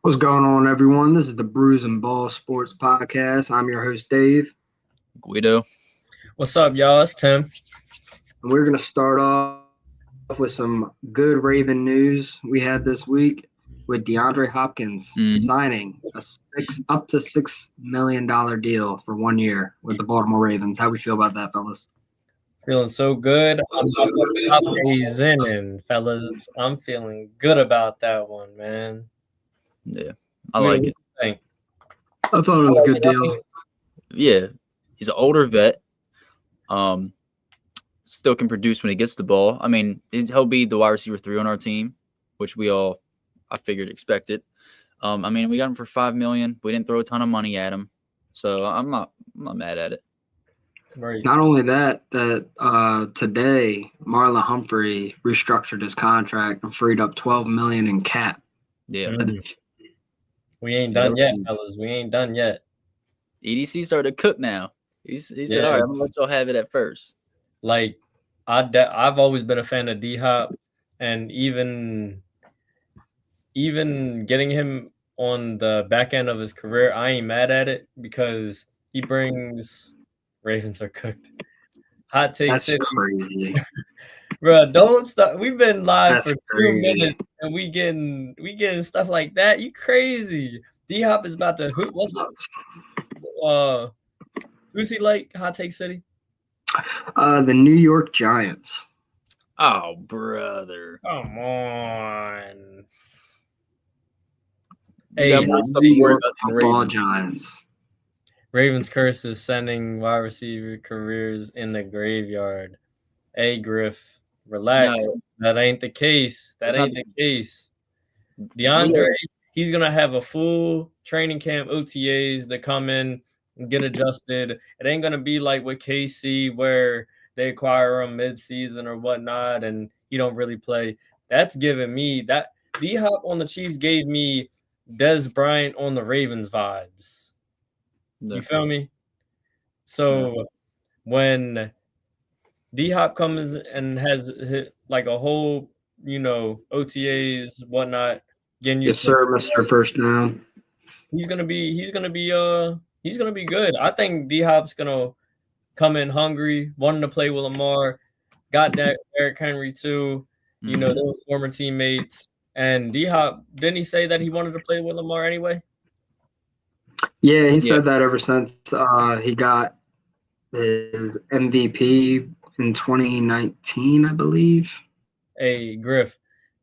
What's going on, everyone? This is the Brews and Ball Sports Podcast. I'm your host, Dave, Guido. What's up, y'all? It's Tim. and we're going to start off with some good Raven news we had this week with DeAndre Hopkins signing up to $6 million deal for 1 year with the Baltimore Ravens. How we feel about that, fellas? Feeling so good. I'm days in, fellas. I'm feeling good about that one, man. Yeah, I like it. Think? I thought it was a good deal. Yeah, he's an older vet. Still can produce when he gets the ball. I mean, he'll be the wide receiver 3 on our team, which I figured, expected. I mean, we got him for $5 million. We didn't throw a ton of money at him, so I'm not mad at it. Right. Not only that today Marlon Humphrey restructured his contract and freed up $12 million in cap. Yeah. We ain't done yet, fellas. We ain't done yet. EDC started to cook now. He said, all right, I'm going to let y'all have it at first. Like, I've always been a fan of D-Hop, and even getting him on the back end of his career, I ain't mad at it because he brings Ravens are cooked. Hot take That's city. Crazy. Bro, don't stop. We've been live That's for crazy. 2 minutes and we getting stuff like that. You crazy. D-Hop is about to what's it? Who's he like? Hot take city? The New York Giants. Oh, brother. Come on. Hey, football Giants. Ravens curse is sending wide receiver careers in the graveyard. Hey, Griff, relax. No. That ain't the case. That ain't the case. DeAndre, he's going to have a full training camp OTAs that come in and get adjusted. It ain't going to be like with KC where they acquire him mid-season or whatnot and he don't really play. That's giving me that. D-Hop on the Chiefs gave me Des Bryant on the Ravens vibes. You feel me? So when D-Hop comes and has hit like a whole, OTAs, whatnot, getting yes, sir, Mr. First Down. He's gonna be good. I think D-Hop's gonna come in hungry, wanting to play with Lamar. Got that Derrick Henry too. They were former teammates. And D-Hop, didn't he say that he wanted to play with Lamar anyway? Yeah, he said that ever since he got his MVP in 2019, I believe. Hey, Griff,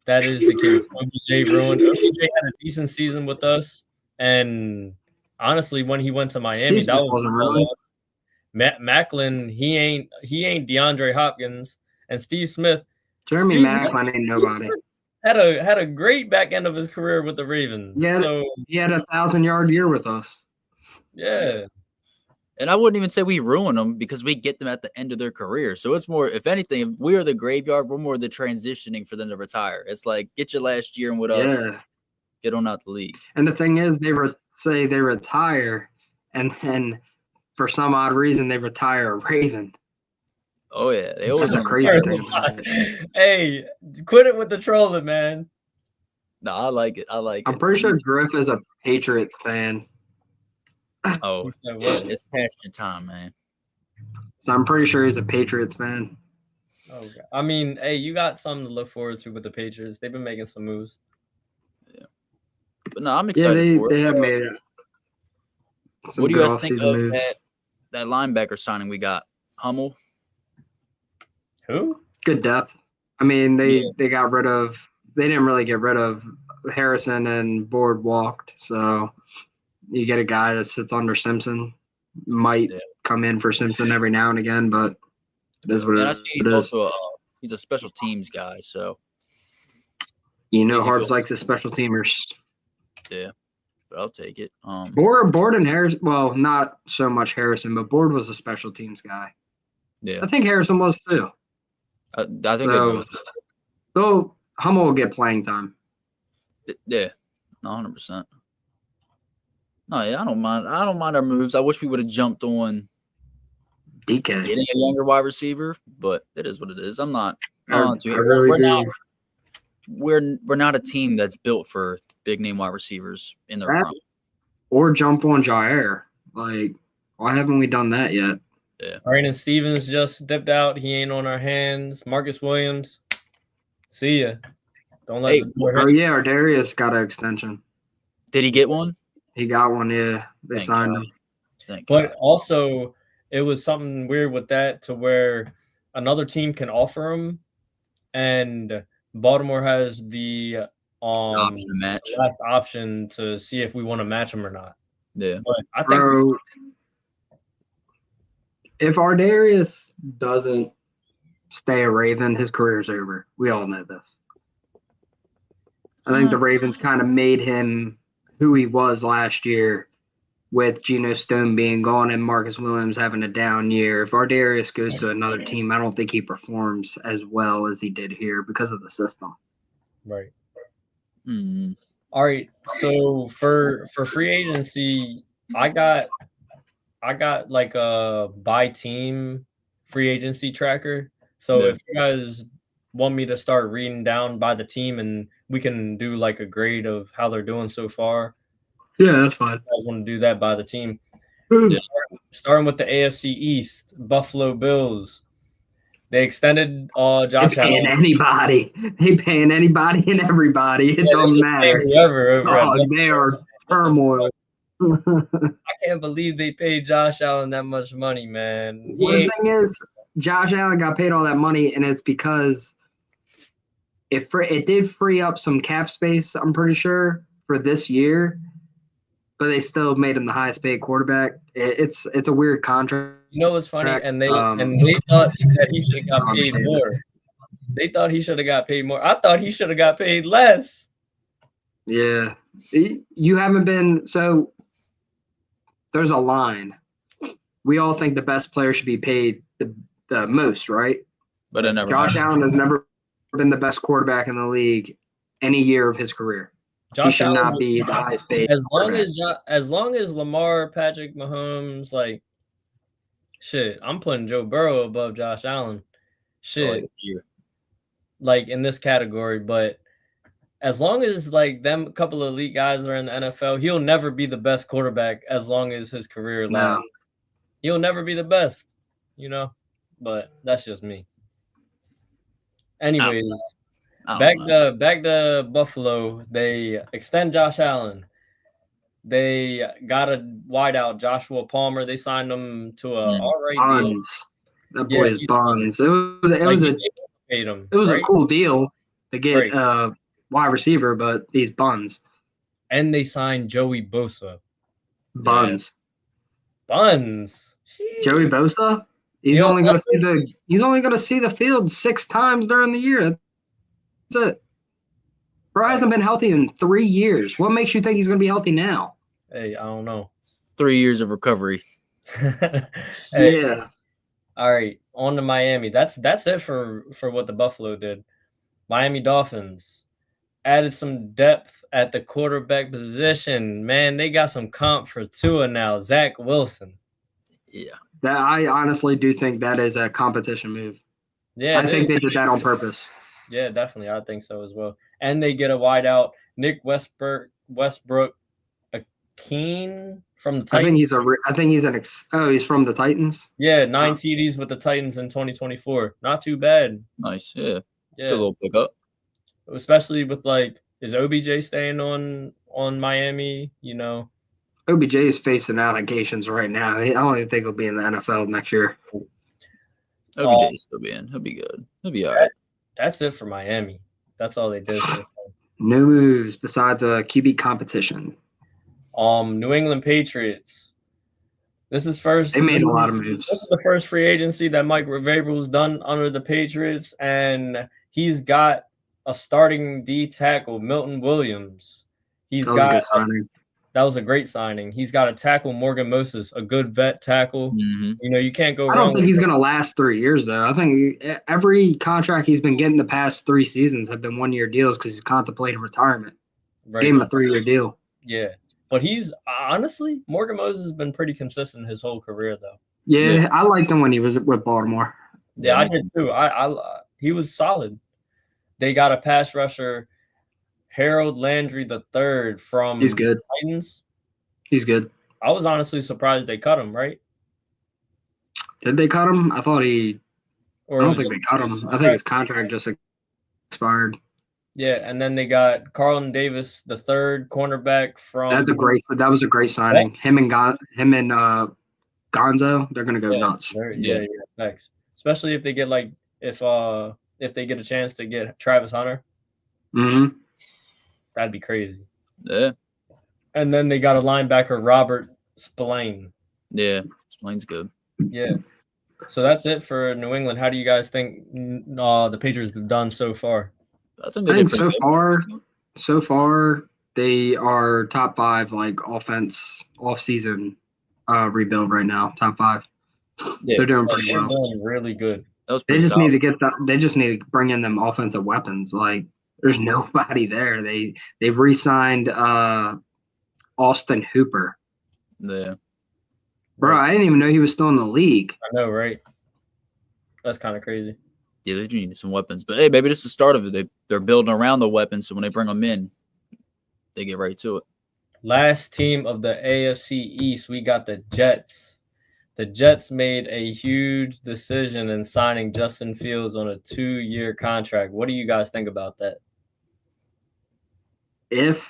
that is the case. OBJ ruined. OBJ had a decent season with us, and honestly, when he went to Miami, that wasn't really. Macklin, he ain't DeAndre Hopkins, and Steve Smith. Jeremy Macklin ain't nobody. Had a great back end of his career with the Ravens. Yeah, so he had a 1,000-yard year with us. Yeah. And I wouldn't even say we ruin them because we get them at the end of their career. So it's more, if anything, if we are the graveyard, we're more the transitioning for them to retire. It's like, get your last year in with us, get on out the league. And the thing is, they retire, and then for some odd reason, they retire a Raven. Oh, yeah. They always That's a crazy thing. Hey, quit it with the trolling, man. No, I like it. I'm pretty sure Griff is a Patriots fan. Oh, it's past your time, man. So I'm pretty sure he's a Patriots fan. Oh, God. I mean, hey, you got something to look forward to with the Patriots. They've been making some moves. Yeah. But no, I'm excited for it. They have made it. What do you guys think of that linebacker signing we got? Hummel? Who? Good depth. I mean, they got rid of – they didn't really get rid of Harrison and Board walked. So you get a guy that sits under Simpson. Might come in for Simpson every now and again, but it is what it is. He's also he's a special teams guy, so. Harbs likes his special teamers. Yeah, but I'll take it. Board and Harrison – well, not so much Harrison, but Board was a special teams guy. Yeah. I think Harrison was too. I think so. So Hummel will get playing time. Yeah, 100%. No, yeah, I don't mind our moves. I wish we would have jumped on DK getting a younger wide receiver, but it is what it is. I'm not. I really do. we're not a team that's built for big name wide receivers in their prime. Or jump on Jair. Like, why haven't we done that yet? Yeah. Brandon Stevens just dipped out. He ain't on our hands. Marcus Williams, see ya. Don't let the door hit you. Yeah, Darius got an extension. Did he get one? He got one, yeah. They signed him. But also, it was something weird with that to where another team can offer him, and Baltimore has the option to match. last option to see if we want to match him or not. Yeah. But I think if Ardarius doesn't stay a Raven, his career's over. We all know this. I think the Ravens kind of made him who he was last year with Geno Stone being gone and Marcus Williams having a down year. If Ardarius goes to another team, I don't think he performs as well as he did here because of the system. Right. Mm-hmm. All right. So for free agency, I got like a by team free agency tracker. So if you guys want me to start reading down by the team and we can do like a grade of how they're doing so far. Yeah, that's fine. You guys want to do that by the team. Starting with the AFC East, Buffalo Bills. They extended Josh Allen. Anybody. They paying anybody and everybody. It don't matter. Whoever they are turmoil. I can't believe they paid Josh Allen that much money, man. The thing is, Josh Allen got paid all that money, and it's because it did free up some cap space, I'm pretty sure, for this year, but they still made him the highest paid quarterback. It's a weird contract. You know what's funny? And they thought that he should have got paid more. They thought he should have got paid more. I thought he should have got paid less. Yeah. You haven't been – so there's a line. We all think the best player should be paid the most, right? But it never Josh Allen has never been the best quarterback in the league any year of his career. He should not be the highest paid. As long as Lamar, Patrick Mahomes, like, shit, I'm putting Joe Burrow above Josh Allen. Shit. Like in this category, but as long as like them couple of elite guys are in the NFL, he'll never be the best quarterback as long as his career lasts. No. He'll never be the best, but that's just me. Anyways, back to Buffalo. They extend Josh Allen. They got a wideout, Joshua Palmer. They signed him to a all right deal. That boy is Bonds. It was a cool deal to get wide receiver, but he's Buns. And they signed Joey Bosa. Buns. Jeez. Joey Bosa? He's only going to see the field 6 times during the year. That's it. Bro hasn't been healthy in 3 years. What makes you think he's going to be healthy now? Hey, I don't know. 3 years of recovery. Yeah. All right, on to Miami. That's it for what the Buffalo did. Miami Dolphins added some depth at the quarterback position. Man, they got some comp for Tua now. Zach Wilson. Yeah. I honestly do think that is a competition move. Yeah, I think they did that on purpose. Yeah, definitely. I think so as well. And they get a wideout, Nick Westbrook Akeen from the Titans. I think he's from the Titans. Yeah, 9 TDs with the Titans in 2024. Not too bad. Nice, yeah. Still a little pickup. Especially with is OBJ staying on Miami? OBJ is facing allegations right now. I don't even think he'll be in the NFL next year. OBJ is still being. He'll be good. He'll be all right. That's it for Miami. That's all they did. No moves besides a QB competition. New England Patriots. This is first. They made a lot of moves. This is the first free agency that Mike Vrabel's done under the Patriots, and he's got a starting D tackle, Milton Williams. That was a great signing. He's got a tackle, Morgan Moses, a good vet tackle. Mm-hmm. You can't go wrong. I don't think he's going to last 3 years, though. I think every contract he's been getting the past 3 seasons have been 1-year deals because he's contemplating retirement. Right. Gave him a 3-year deal. Yeah. But he's honestly, Morgan Moses has been pretty consistent his whole career, though. Yeah, I liked him when he was with Baltimore. Yeah, I did too. He was solid. They got a pass rusher, Harold Landry III from He's good. Titans. He's good. I was honestly surprised they cut him, right? Did they cut him? I thought I don't think they cut him. I think his contract just expired. Yeah, and then they got Carlton Davis III, cornerback from. That was a great signing. Him and Gonzo, they're gonna go nuts. Yeah, thanks. Especially if they get if they get a chance to get Travis Hunter. Mm-hmm. That'd be crazy. Yeah. And then they got a linebacker, Robert Spillane. Yeah, Spillane's good. Yeah. So that's it for New England. How do you guys think the Patriots have done so far? I think so far they are top 5 offense off-season rebuild right now. Top 5. Yeah, they're doing pretty well. Doing really good. They just need to bring in them offensive weapons. There's nobody there. They've re-signed Austin Hooper. Yeah. Bro, I didn't even know he was still in the league. I know, right? That's kind of crazy. Yeah, they do need some weapons. But hey, maybe this is the start of it. They're building around the weapons, so when they bring them in, they get right to it. Last team of the AFC East, we got the Jets. The Jets made a huge decision in signing Justin Fields on a 2-year contract. What do you guys think about that? If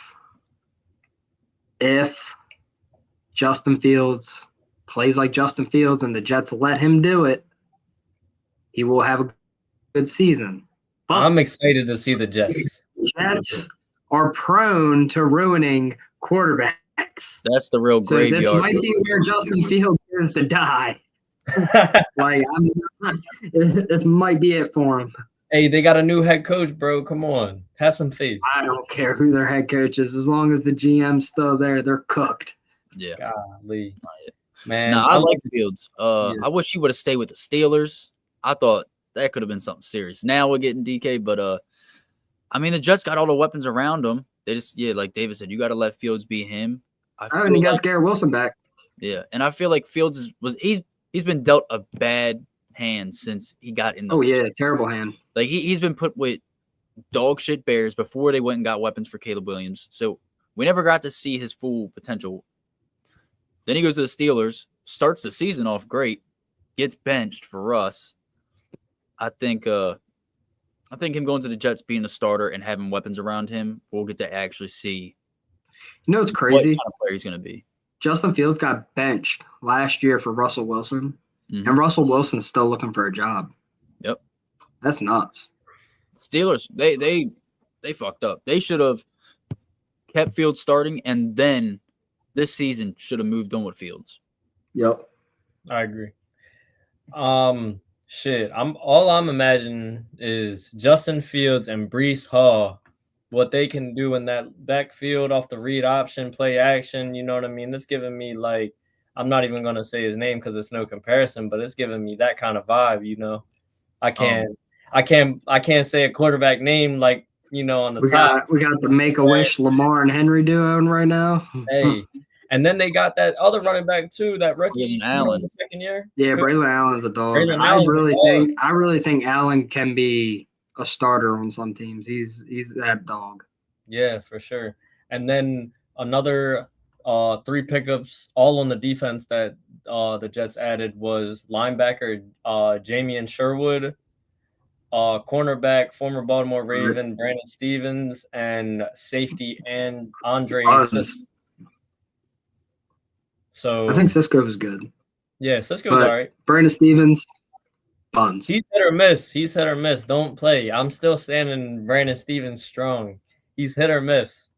Justin Fields plays like Justin Fields and the Jets let him do it, he will have a good season. But I'm excited to see the Jets. Jets are prone to ruining quarterbacks. That's the real graveyard. So this might be where Justin Fields is to die. This might be it for him. Hey, they got a new head coach, bro. Come on. Have some faith. I don't care who their head coach is. As long as the GM's still there, they're cooked. Yeah. Golly. Man. I like Fields. I wish he would have stayed with the Steelers. I thought that could have been something serious. Now we're getting DK, but the Jets got all the weapons around them. They just, like David said, you got to let Fields be him. And he got Garrett Wilson back. Yeah, and I feel like Fields he's been dealt a bad hand since he got in the terrible hand. He's been put with dog shit Bears before they went and got weapons for Caleb Williams. So we never got to see his full potential. Then he goes to the Steelers, starts the season off great, gets benched for Russ. I think him going to the Jets, being the starter and having weapons around him, we'll get to actually see. You know what's crazy? What kind of player he's going to be. Justin Fields got benched last year for Russell Wilson, and Russell Wilson's still looking for a job. Yep, that's nuts. Steelers, they fucked up. They should have kept Fields starting, and then this season should have moved on with Fields. Yep, I agree. I'm imagining is Justin Fields and Breece Hall, what they can do in that backfield off the read option, play action. You know what I mean? It's giving me I'm not even gonna say his name because it's no comparison, but it's giving me that kind of vibe. You know, I can't say a quarterback name on the top. We got the Make-A-Wish Lamar and Henry duo right now. Hey. And then they got that other running back too, that rookie Allen, the second year. Yeah, Braylon Allen's a dog. I really think Allen can be a starter on some teams. He's that dog. Yeah, for sure. And then another 3 pickups, all on the defense that the Jets added was linebacker Jamian Sherwood, cornerback former Baltimore Raven Brandon Stevens, and safety and Andre Cisco. So I think Cisco was good. Yeah, Cisco's all right. Brandon Stevens, buns. He's hit or miss. Don't play. I'm still standing Brandon Stevens strong. He's hit or miss.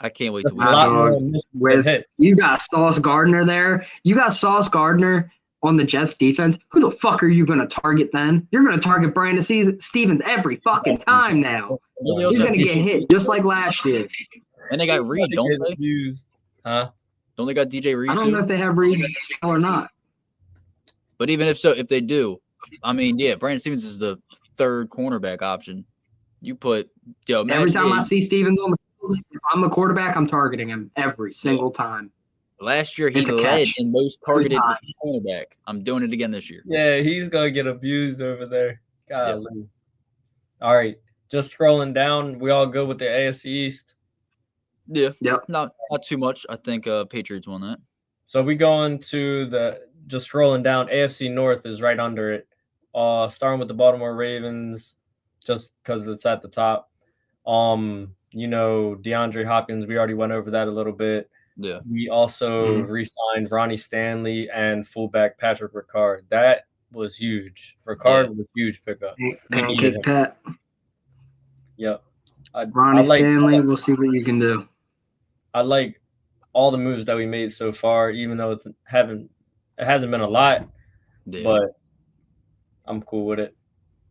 I can't wait to see. You got Sauce Gardner there. You got Sauce Gardner on the Jets defense. Who the fuck are you going to target then? You're going to target Brandon Stevens every fucking time now. He's going to get hit just like last year. And they got Reed, don't they? Huh? Don't they got DJ Reed? I don't know if they have Reed or not. But even if they do, Brandon Stevens is the 3rd cornerback option. You put every time I see Stevens on the field, if I'm a quarterback, I'm targeting him every single time. Last year he led in most targeted cornerback. I'm doing it again this year. Yeah, he's gonna get abused over there. Golly. Yeah. All right, just scrolling down, we all go with the AFC East. Yeah. Yep. Not too much. I think Patriots won that. So we go into just scrolling down. AFC North is right under it. Starting with the Baltimore Ravens, just because it's at the top. DeAndre Hopkins, we already went over that a little bit. Yeah. We also re-signed Ronnie Stanley and fullback Patrick Ricard. That was huge. Ricard was huge pickup. Pancake Pat. Yep. Ronnie Stanley, we'll see what you can do. I like all the moves that we made so far, even though it hasn't been a lot, but I'm cool with it.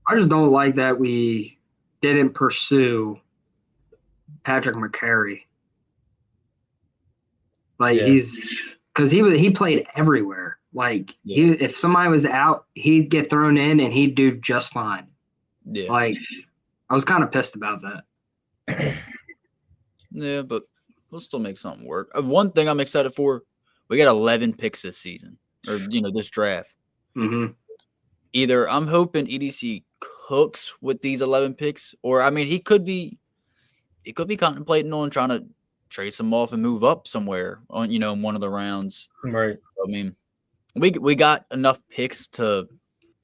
I just don't like that we didn't pursue Patrick McCary. Like because he played everywhere. Like if somebody was out, he'd get thrown in and he'd do just fine. Yeah. Like I was kind of pissed about that. Yeah, but we'll still make something work. One thing I'm excited for, we got 11 picks this season, or this draft. Mm-hmm. Either I'm hoping EDC cooks with these 11 picks, or I mean he could be contemplating on trying to trade some off and move up somewhere on in one of the rounds. Right. I mean, we got enough picks to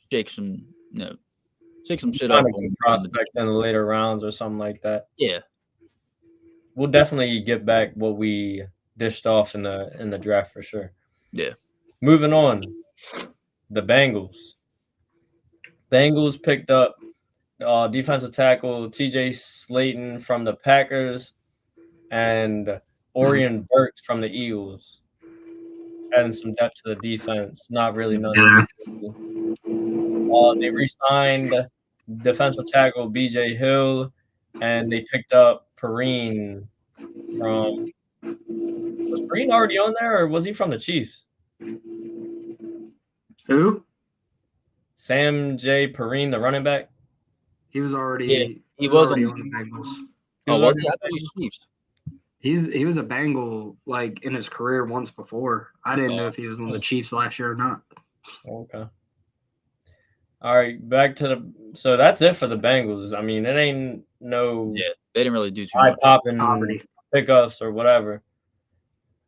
shake some shit up on prospect in the later rounds or something like that. Yeah. We'll definitely get back what we dished off in the draft for sure. Yeah. Moving on, the Bengals. Bengals picked up defensive tackle TJ Slayton from the Packers and Orion Burks from the Eagles. Adding some depth to the defense. Not really nothing. They re-signed defensive tackle BJ Hill, and they picked up Perrine from. Was Perrine already on there, or was he from the Chiefs? Who? Sam J. Perrine, the running back. He was already. Yeah, he was already on the Bengals. Oh, was he? I thought he was Chiefs. He was a Bengal like in his career once before. I didn't know if he was on the Chiefs last year or not. Okay. All right, back to so that's it for the Bengals. I mean, it ain't no they didn't really do too much popping pickups or whatever.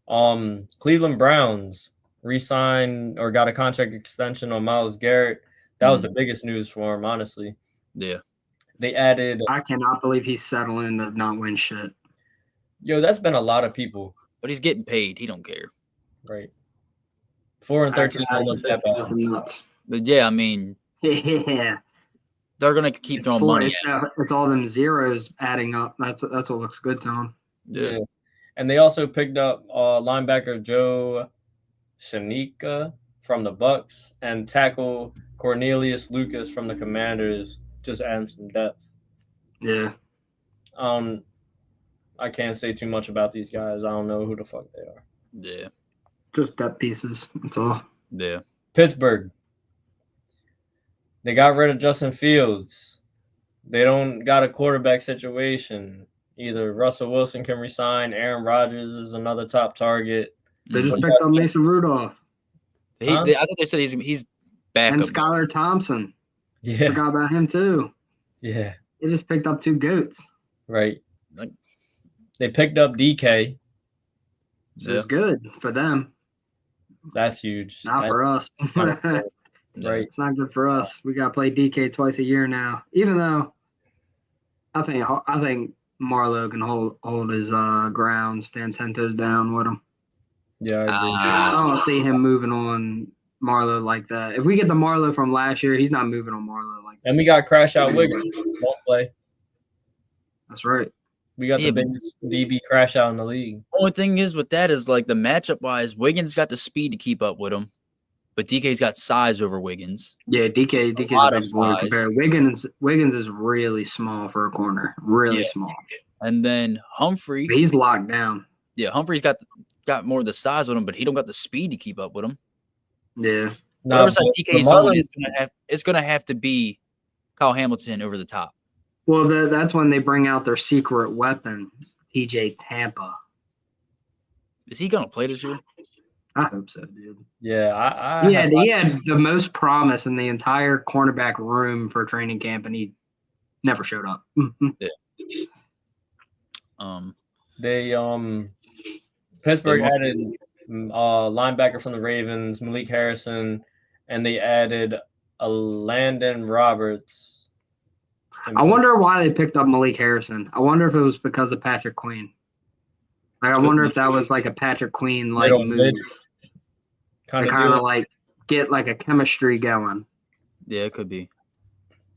Cleveland Browns re-signed or got a contract extension on Myles Garrett. That was the biggest news for him, honestly. Yeah. They added. I cannot believe he's settling to not win shit. Yo, that's been a lot of people. But he's getting paid. He don't care. Right. 4-13 don't look that bad. But yeah, I mean, yeah, they're gonna keep throwing money. It's all them zeros adding up. That's what looks good to them. Yeah. And they also picked up linebacker Joe Shanika from the Bucks and tackle Cornelius Lucas from the Commanders, just adding some depth. Yeah. I can't say too much about these guys. I don't know who the fuck they are. Yeah. Just depth pieces. That's all. Yeah. Pittsburgh. They got rid of Justin Fields. They don't got a quarterback situation. Either Russell Wilson can resign. Aaron Rodgers is another top target. They just picked up Mason Rudolph. I thought they said he's back. And Skylar Thompson. Yeah. Forgot about him too. Yeah. They just picked up 2 goats. Right. They picked up DK. Which is good for them. That's huge. Not for us. Right. It's not good for us. We got to play DK twice a year now. Even though I think Marlowe can hold his ground, stand 10 toes down with him. Yeah, I agree. I don't see him moving on Marlowe like that. If we get the Marlowe from last year, he's not moving on Marlowe like that. And we got Crash Out Wiggins. Won't play. That's right. We got the biggest DB crash out in the league. Only thing is with that is like the matchup wise, Wiggins got the speed to keep up with him, but DK's got size over Wiggins. Yeah, DK's a big boy compared. Wiggins is really small for a corner, really small. And then Humphrey, he's locked down. Yeah, Humphrey's got more of the size with him, but he don't got the speed to keep up with him. Yeah, whatever side DK's on it's gonna have to be Kyle Hamilton over the top. Well, that's when they bring out their secret weapon, TJ Tampa. Is he gonna play this year? I hope so, dude. Yeah, he had the most promise in the entire cornerback room for training camp, and he never showed up. Yeah. Pittsburgh added linebacker from the Ravens, Malik Harrison, and they added a Landon Roberts. I wonder why they picked up Malik Harrison. I wonder if it was because of Patrick Queen. Like, I wonder if that was like a Patrick Queen like move. Kind of like get like a chemistry going. Yeah, it could be.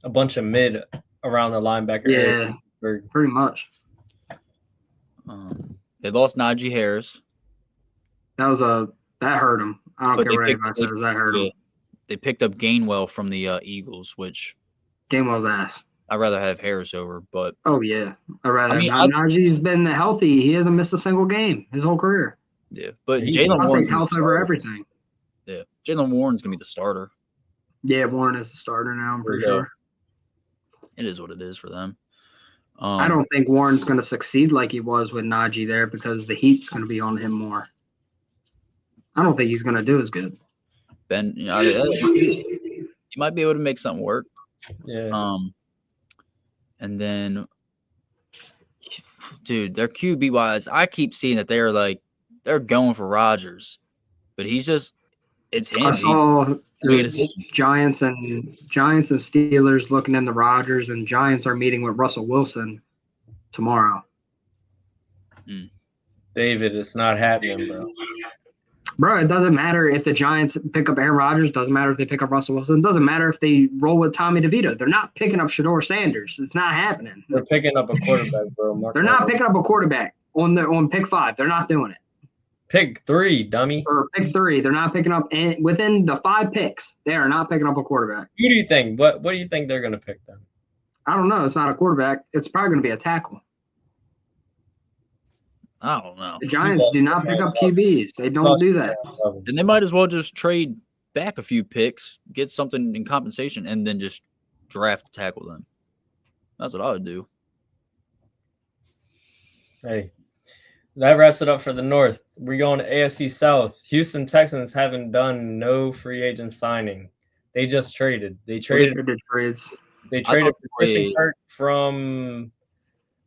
A bunch of mid around the linebacker. Yeah, pretty much. They lost Najee Harris. That hurt him. I don't care what anybody says. That hurt him. They picked up Gainwell from the Eagles, which Gainwell's ass. I'd rather have Harris over, but yeah, Najee's been healthy. He hasn't missed a single game his whole career. Yeah, but Jalen Warren's health over everything. Yeah, Jalen Warren's gonna be the starter. Yeah, Warren is the starter now. I'm pretty sure. It is what it is for them. I don't think Warren's going to succeed like he was with Najee there because the heat's going to be on him more. I don't think he's going to do as good. Ben, you might be able to make something work. Yeah. And then, dude, their QB wise, I keep seeing that they're going for Rodgers, but it's him. I saw Giants and Steelers looking into Rodgers, and Giants are meeting with Russell Wilson tomorrow. David, it's not happening, bro. Bro, it doesn't matter if the Giants pick up Aaron Rodgers. Doesn't matter if they pick up Russell Wilson. Doesn't matter if they roll with Tommy DeVito. They're not picking up Shedeur Sanders. It's not happening. They're picking up a quarterback, bro. They're not picking up a quarterback on pick 5. They're not doing it. Pick 3, dummy. Or pick 3. They're not picking up within the 5 picks. They are not picking up a quarterback. Who do you think? What do you think they're going to pick then? I don't know. It's not a quarterback. It's probably going to be a tackle. I don't know. The Giants do not pick up QBs. They don't do that. And they might as well just trade back a few picks, get something in compensation, and then just draft a tackle them. That's what I would do. Hey, that wraps it up for the North. We're going to AFC South. Houston Texans haven't done no free agent signing. They just traded. They traded trades. They traded for Christian Kirk from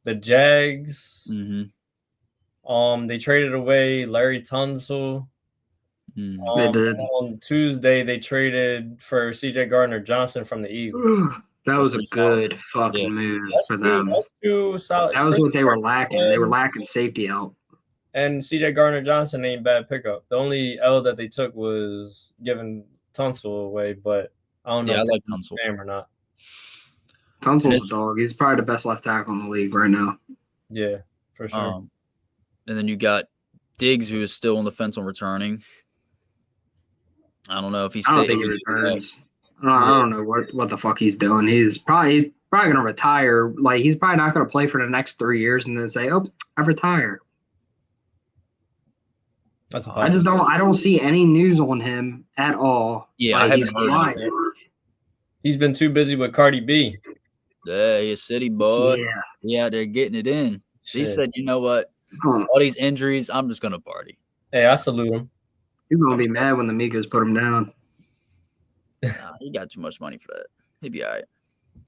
the Jags. Mm-hmm. They traded away Larry Tunsil. They did. On Tuesday, they traded for C.J. Gardner-Johnson from the Eagles. That was a good fucking move for them. That was what they were lacking. They were lacking safety help. And C.J. Gardner-Johnson ain't bad pickup. The only L that they took was giving Tunsil away, but I don't know if I like Tunsil or not. Tunsil's a dog. He's probably the best left tackle in the league right now. Yeah, for sure. And then you got Diggs, who is still on the fence on returning. I don't know if he's. I don't think he returns. I don't know what the fuck he's doing. He's probably going to retire. Like, he's probably not going to play for the next 3 years and then say, "Oh, I've retired." That's I don't see any news on him at all. Yeah, I haven't heard anything. He's been too busy with Cardi B. Yeah, he's a city boy. Yeah, they're getting it in. Shit. He said, "You know what? All these injuries, I'm just gonna party." Hey, I salute him. He's gonna be mad when the Migos put him down. Nah, he got too much money for that. He'd be all right.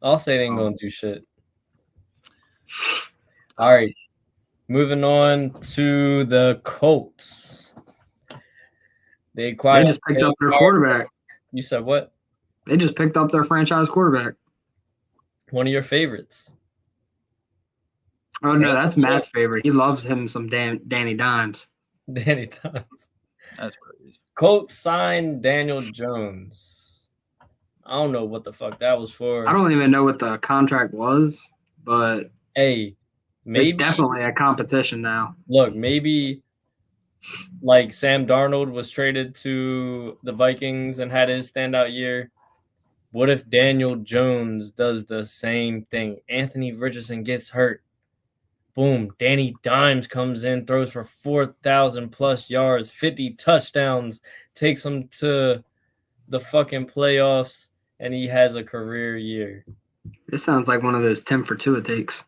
I'll say they ain't gonna do shit. All right, moving on to the Colts. They just picked up their quarterback. You said what? They just picked up their franchise quarterback. One of your favorites. Oh, no, that's Matt's favorite. He loves him some Danny Dimes. Danny Dimes. That's crazy. Colts signed Daniel Jones. I don't know what the fuck that was for. I don't even know what the contract was, but hey, maybe it's definitely a competition now. Look, maybe like Sam Darnold was traded to the Vikings and had his standout year. What if Daniel Jones does the same thing? Anthony Richardson gets hurt. Boom. Danny Dimes comes in, throws for 4,000 plus yards, 50 touchdowns, takes him to the fucking playoffs, and he has a career year. This sounds like one of those 10 for 2 takes.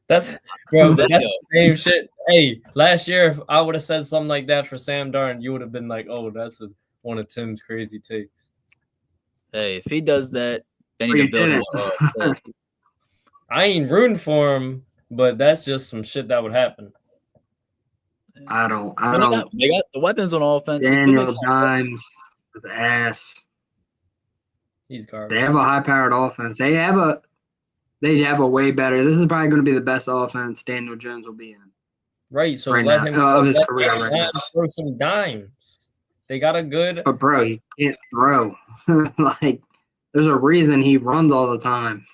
That's the same shit. Hey, last year, if I would have said something like that for Sam Darnold, you would have been like, oh, that's one of Tim's crazy takes. Hey, if he does that, then he can build one. I ain't rooting for him, but that's just some shit that would happen. I don't. They got the weapons on offense. Daniel Dimes is ass. He's garbage. They have a high-powered offense. They have a way better. This is probably going to be the best offense Daniel Jones will be in. Right. So right let now, him of his career right now. Throw some dimes. They got a good. But bro, he can't throw. Like, there's a reason he runs all the time.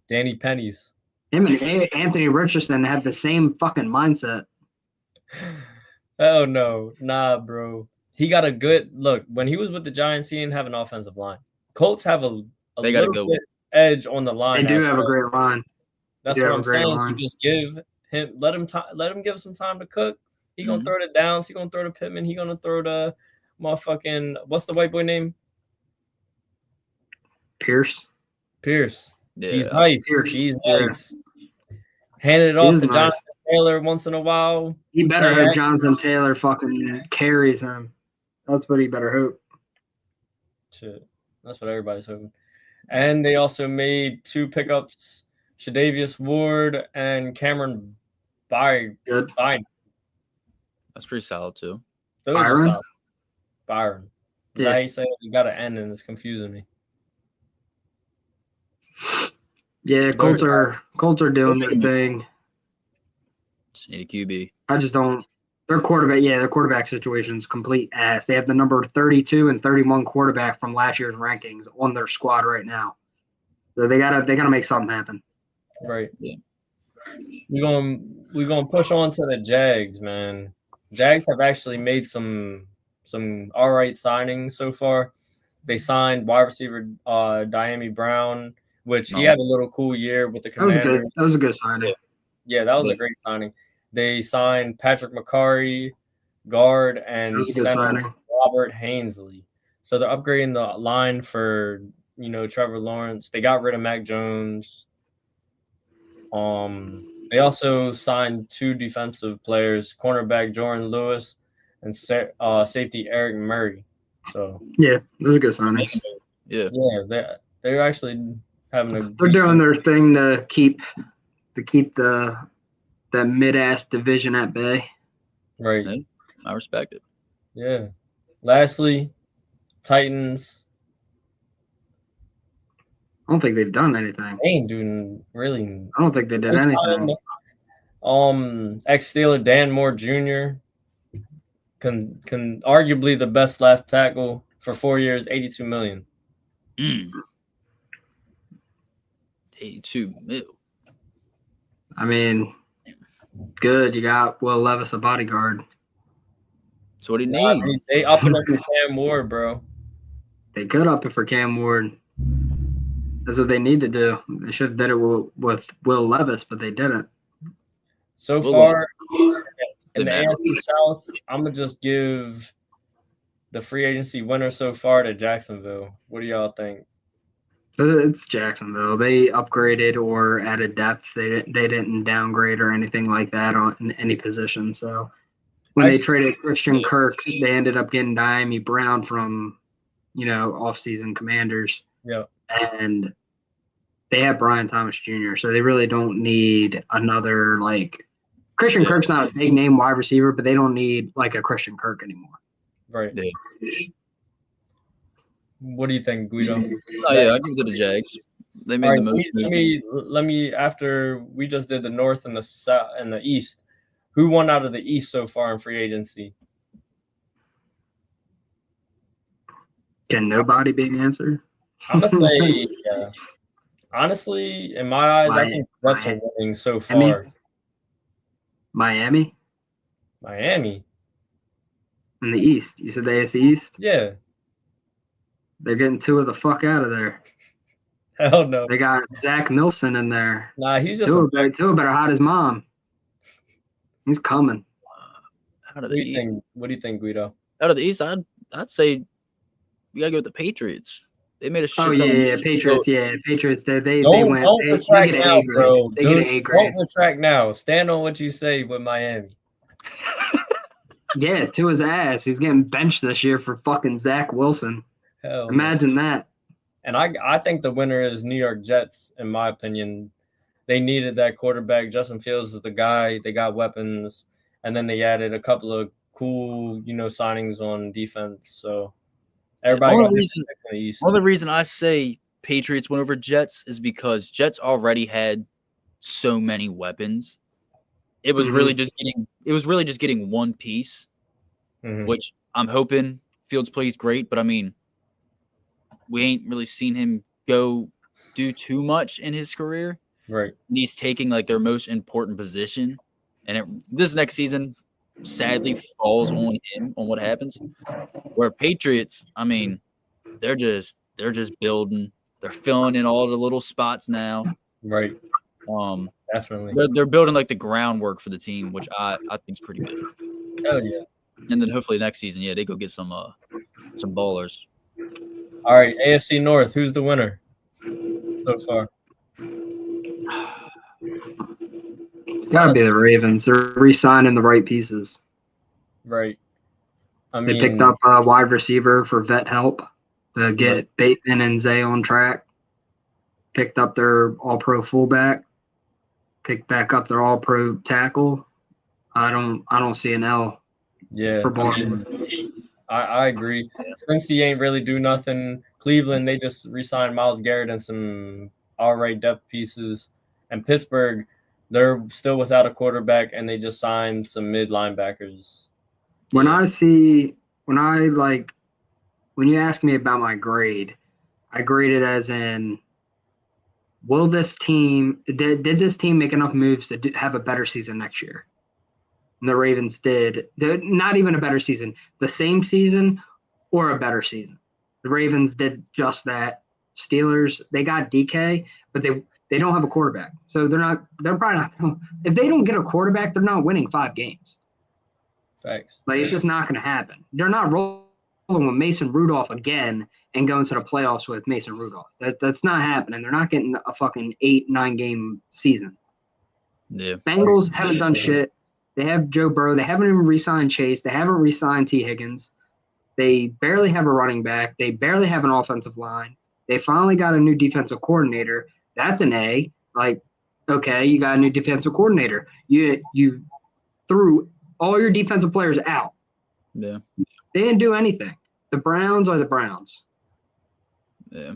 Danny Pennies. Him and Anthony Richardson have the same fucking mindset. Oh no, nah, bro. He got a good look when he was with the Giants. He didn't have an offensive line. Colts have a little bit edge on the line. They do have a great line. That's what I'm saying. So just give him, let him give some time to cook. He gonna throw the Downs. He gonna throw the Pittman. He gonna throw the motherfucking what's the white boy name? Pierce. Yeah. He's nice. He's nice. Handed it off to Jonathan Taylor once in a while. He better hope Jonathan Taylor fucking carries him. That's what he better hope. Shit. That's what everybody's hoping. And they also made 2 pickups, Shadavius Ward and Cameron Byron. Good. That's pretty solid too. Those are solid. Byron. Is that how you say it? You got an N and it's confusing me. Yeah, Colts are doing their thing. Just need a QB. I just don't. Their quarterback situation's complete ass. They have the number 32 and 31 quarterback from last year's rankings on their squad right now. So they gotta make something happen. Right. Yeah. We're gonna push on to the Jags, man. Jags have actually made some all right signings so far. They signed wide receiver Diami Brown, which he had a little cool year with the Commanders. That was a good signing. Yeah, that was a great signing. They signed Patrick McCarry, guard, and center Robert Hainsley. So they're upgrading the line for Trevor Lawrence. They got rid of Mac Jones. They also signed 2 defensive players, cornerback Jordan Lewis and safety Eric Murray. So yeah, those are good signings. Yeah, they're actually having a. They're doing their thing to keep the mid-ass division at bay. Right. I respect it. Yeah. Lastly, Titans. I don't think they've done anything. They ain't doing really. I don't think they did anything. Ex-Steeler Dan Moore Jr. can arguably the best left tackle for 4 years, $82 million. 82 mil. I mean, good. You got Will Levis, a bodyguard. That's what he needs. They up it for Cam Ward, bro. They could up it for Cam Ward. That's what they need to do. They should have did it with Will Levis, but they didn't. So far, in the AFC South, I'm going to just give the free agency winner so far to Jacksonville. What do y'all think? It's Jacksonville. They upgraded or added depth. They didn't downgrade or anything like that in any position. So when they traded Christian Kirk, they ended up getting Diami Brown from, off-season Commanders. Yeah. And they have Brian Thomas Jr., so they really don't need another, Christian Kirk's not a big name wide receiver, but they don't need, a Christian Kirk anymore. Right. Yeah. What do you think, Guido? Oh, yeah, I give it to the Jags. They made the most moves. Let me, after we just did the North and the South and the East, who won out of the East so far in free agency? Can nobody be an answer? I'm going to say, yeah. Honestly, in my eyes, I think the Jets are winning so far. Miami? In the East. You said the AFC East? Yeah. They're getting Tua the fuck out of there. Hell no. They got Zach Milson in there. Nah, he's just Tua better hide his mom. He's coming. Out of the East. What do you think, Guido? Out of the East, I'd say you gotta go with the Patriots. They made a shit. Oh yeah, Patriots. Yeah, Patriots. They don't went. Retract they now, bro. They get an A grade. Don't retract now. Stand on what you say with Miami. Yeah, to his ass. He's getting benched this year for fucking Zach Wilson. Imagine that. And I think the winner is New York Jets, in my opinion. they needed that quarterback. Justin Fields is the guy. They got weapons, and then they added a couple of cool, signings on defense. So everybody got the East. One of the reason I say Patriots went over Jets is because Jets already had so many weapons. It was really just getting one piece, which I'm hoping Fields plays great. But I mean, we ain't really seen him go do too much in his career. Right. And he's taking like their most important position. And this next season sadly falls on him on what happens. Where Patriots, I mean, they're just building. They're filling in all the little spots now. Right. Definitely. They're building like the groundwork for the team, which I think is pretty good. Hell yeah. And then hopefully next season, they go get some ballers. All right, AFC North, who's the winner so far? It's got to be the Ravens. They're re-signing the right pieces. Right. They picked up a wide receiver for vet help to get Bateman and Zay on track. Picked up their all-pro fullback. Picked back up their all-pro tackle. I don't see an L. Yeah, for Baltimore. I agree. Cincy ain't really do nothing. Cleveland, they just re-signed Myles Garrett and some all-right depth pieces. And Pittsburgh, they're still without a quarterback, and they just signed some mid linebackers. When you ask me about my grade, I grade it as in, will this team did this team make enough moves to have a better season next year? And the Ravens did. Not even a better season, the same season or a better season. The Ravens did just that. Steelers, they got DK, but they don't have a quarterback. So they're probably not. If they don't get a quarterback, they're not winning 5 games. Facts. Like, it's just not going to happen. They're not rolling with Mason Rudolph again and going to the playoffs with Mason Rudolph. That's not happening. They're not getting a fucking 8-9 game season. Yeah. Bengals haven't done shit. They have Joe Burrow. They haven't even re-signed Chase. They haven't re-signed T. Higgins. They barely have a running back. They barely have an offensive line. They finally got a new defensive coordinator. That's an A. Like, okay, you got a new defensive coordinator. You threw all your defensive players out. Yeah. They didn't do anything. The Browns are the Browns. Yeah.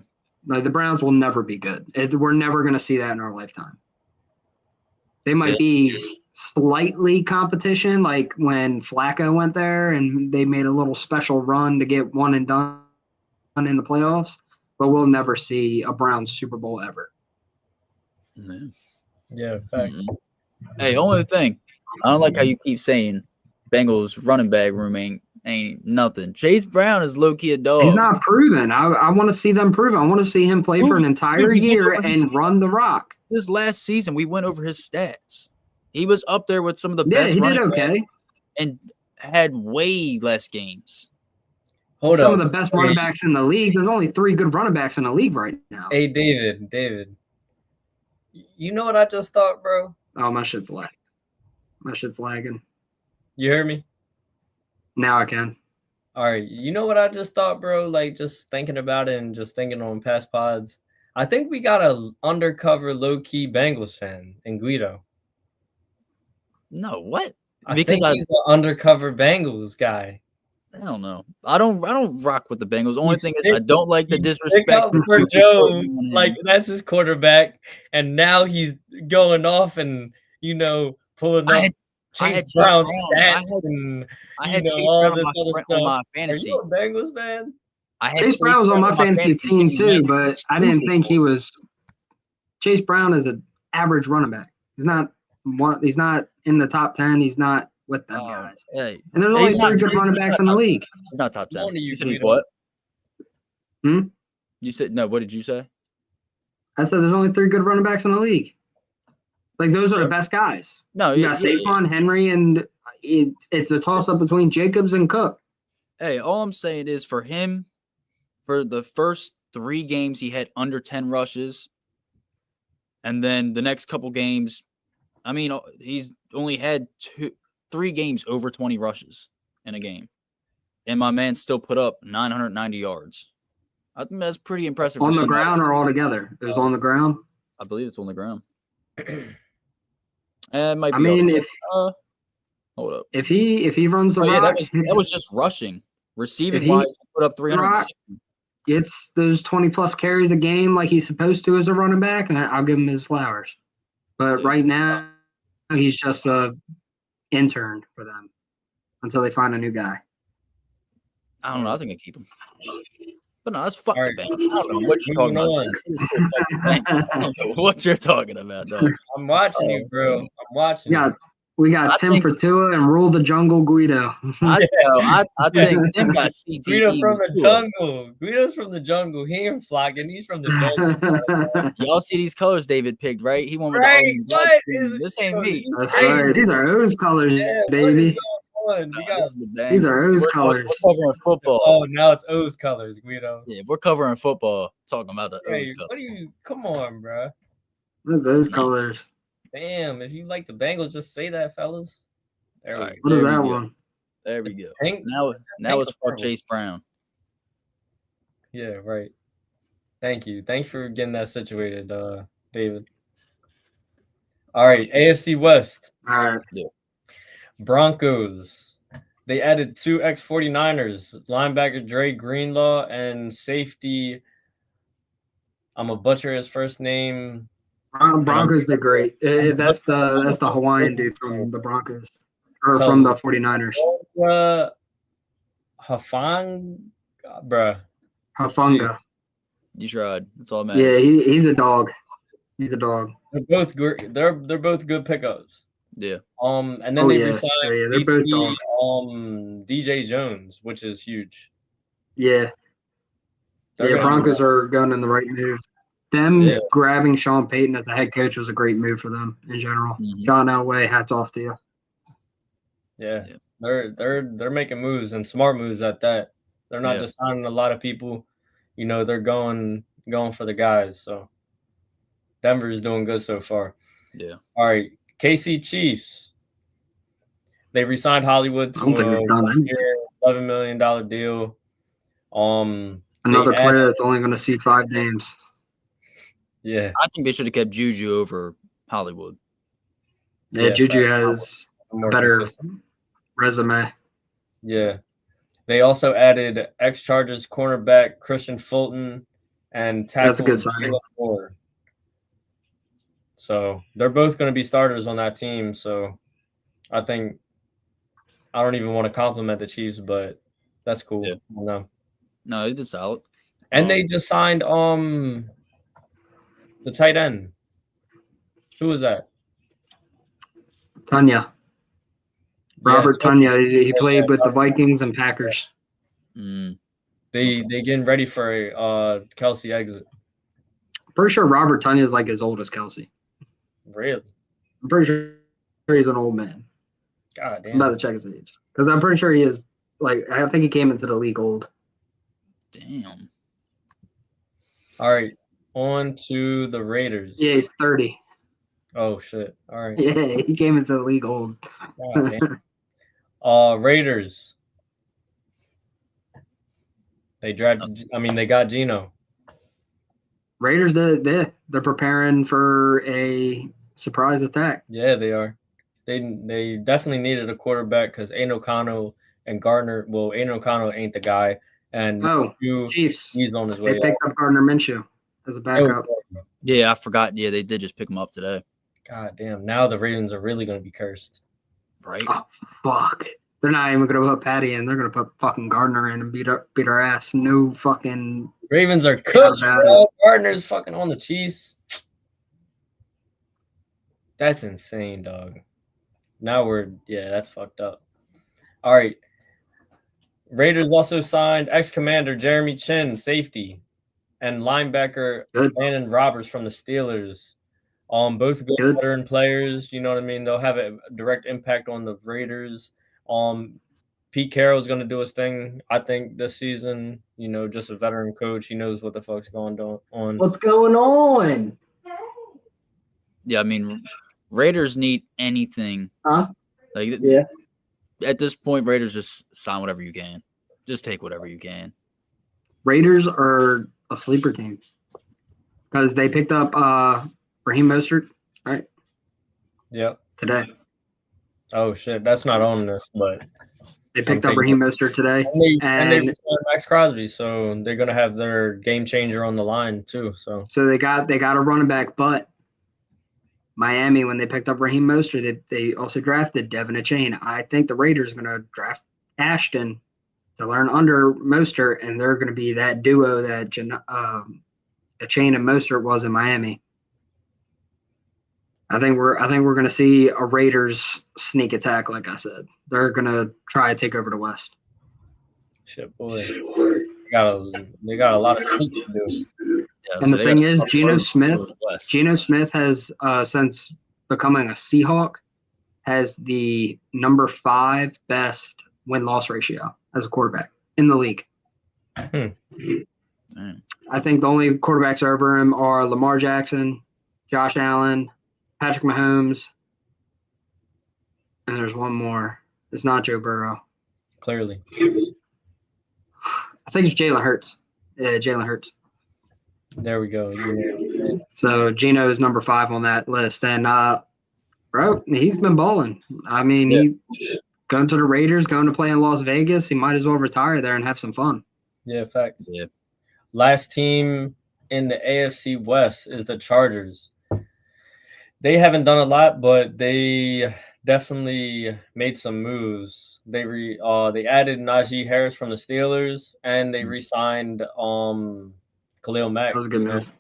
Like, the Browns will never be good. We're never going to see that in our lifetime. They might be slightly competition, like when Flacco went there and they made a little special run to get one and done in the playoffs, but we'll never see a Browns Super Bowl ever. Yeah, facts. Hey, only thing, I don't like how you keep saying Bengals running back room ain't nothing. Chase Brown is low-key a dog. He's not proven. I want to see them prove it. I want to see him play for an entire year and run the rock. This last season, we went over his stats. He was up there with some of the best. Yeah, he did okay. And had way less games. Some of the best running backs in the league. There's only 3 good running backs in the league right now. Hey, David. You know what I just thought, bro? Oh, my shit's lagging. You hear me? Now I can. All right. You know what I just thought, bro? Like, just thinking about it and just thinking on past pods. I think we got a undercover low-key Bengals fan in Guido. No, what? Because he's an undercover Bengals guy. I don't know. I don't rock with the Bengals. Only thing is I don't like the disrespect for Joe. Like, that's his quarterback, and now he's going off and pulling up Chase Brown stats and all this other stuff. On my fantasy. Are you a Bengals fan? Chase Brown was on my fantasy team too, but I didn't think he was. Chase Brown is an average running back. He's not in the top 10. He's not with them guys. Hey, and there's only 3 good running backs in the league. He's not top 10. You said he's what? You said no. What did you say? I said there's only 3 good running backs in the league. Like, those are the best guys. No, you got Saquon, Henry, and it's a toss-up between Jacobs and Cook. Hey, all I'm saying is for him, for the first 3 games, he had under 10 rushes. And then the next couple games, I mean, he's only had 3 games over 20 rushes in a game. And my man still put up 990 yards. I think that's pretty impressive. On the ground or all together? It was on the ground? I believe it's on the ground. It might I be. mean, if hold up, if he runs the rock, that was just rushing. Receiving If he- wise, he put up 360. gets those 20+ carries a game like he's supposed to as a running back, and I'll give him his flowers. But Dude. right now, he's just a intern for them until they find a new guy. I don't know. I think I keep him. But no, that's fuck All the right. Bengals. I don't know what you're talking about. I don't know what you're talking about, dog. I'm watching you, bro. I'm watching you. We got Tim for Tua and Rule the Jungle Guido. I think Tim got CTE. Guido from the jungle. Guido's from the jungle. He ain't flocking. He's from the jungle. Y'all see these colors David picked, right? He went with Right, the what orange. This ain't me. That's right. These are O's colors, baby. These are O's colors. We're covering football. Oh, now it's O's colors, Guido. Yeah, we're covering football. Talking about the Hey, O's colors. what are you? Come on, bro. That's O's colors. Damn, if you like the Bengals, just say that, fellas. There we go. What is that one? There we go. Pink, now it's for Chase Brown. Yeah, right. Thank you. Thanks for getting that situated, David. All right, AFC West. All right. Yeah. Broncos. They added 2 ex-49ers, linebacker Dre Greenlaw and safety. I'm gonna butcher his first name. Broncos did great. That's the Hawaiian dude from the Broncos or from the 49ers. Hufanga. You tried. That's all, man. Yeah, he's a dog. He's a dog. They're both good. They're both good pickups. Yeah. And then they resigned they're both dogs. DJ Jones, which is huge. Yeah. Broncos are going in the right move. Them grabbing Sean Payton as a head coach was a great move for them in general. Mm-hmm. John Elway, hats off to you. Yeah. They're making moves and smart moves at that. They're not just signing a lot of people. You know, they're going for the guys. So Denver is doing good so far. Yeah. All right. KC Chiefs. They re-signed Hollywood to a $11 million deal. Another player that's only going to see 5 games. Yeah. I think they should have kept Juju over Hollywood. Yeah, Juju has a better resume. Yeah. They also added ex-Chargers cornerback Christian Fulton and tackle. That's a good signing. So they're both going to be starters on that team. So I think I don't even want to compliment the Chiefs, but that's cool. Yeah. No, they did solid. And they just signed the tight end. Who was that? Tanya. Robert Tanya. He played with the Vikings and Packers. They getting ready for Kelsey exit. I'm pretty sure Robert Tanya is like as old as Kelsey. Really? I'm pretty sure he's an old man. God damn. I'm about to check his age because I'm pretty sure he is. Like, I think he came into the league old. Damn. All right, on to the Raiders. Yeah, he's 30. Oh shit! All right. Yeah, he came into the league old. God damn. Raiders. They got Geno. Raiders, they're preparing for a surprise attack. Yeah, they are. They definitely needed a quarterback because Aiden O'Connell and Gardner. Well, Aiden O'Connell ain't the guy, and Chiefs. He's on his way. They picked up Gardner Minshew as a backup. Yeah, I forgot. Yeah, they did just pick him up today. God damn! Now the Ravens are really going to be cursed. Right? Oh fuck! They're not even going to put Patty in. They're going to put fucking Gardner in and beat our ass. No fucking. Ravens are cooked. Gardner's fucking on the Chiefs. That's insane, dog. Now that's fucked up. All right. Raiders also signed ex-commander Jeremy Chin, safety, and linebacker Landon Roberts from the Steelers. Both good veteran players. You know what I mean? They'll have a direct impact on the Raiders. Pete Carroll's going to do his thing, I think, this season. You know, just a veteran coach. He knows what the fuck's going on. What's going on? Yeah, I mean, Raiders need anything. Huh? At this point, Raiders just sign whatever you can. Just take whatever you can. Raiders are a sleeper team because they picked up Raheem Mostert Right. Yep. Today. Oh shit, that's not on this, but they picked up Raheem Mostert today, and they signed Max Crosby, so they're gonna have their game changer on the line too. So they got a running back, but Miami, when they picked up Raheem Mostert, they also drafted Devin Achane. I think the Raiders are going to draft Ashton to learn under Mostert, and they're going to be that duo that Achane and Mostert was in Miami. I think we're going to see a Raiders sneak attack. Like I said, they're going to try to take over the West. Shit, boy, they got a lot of sneaks to do. Yeah, and so the thing is, Geno Smith has, since becoming a Seahawk, has the number 5 best win-loss ratio as a quarterback in the league. I think the only quarterbacks over him are Lamar Jackson, Josh Allen, Patrick Mahomes, and there's one more. It's not Joe Burrow. Clearly. I think it's Jalen Hurts. Yeah, Jalen Hurts. There we go. Yeah. So Geno is number 5 on that list, and bro, he's been balling. I mean, he going to the Raiders, going to play in Las Vegas. He might as well retire there and have some fun. Yeah, facts. Yeah. Last team in the AFC West is the Chargers. They haven't done a lot, but they definitely made some moves. They added Najee Harris from the Steelers, and they re-signed Khalil Mack. That was a good move.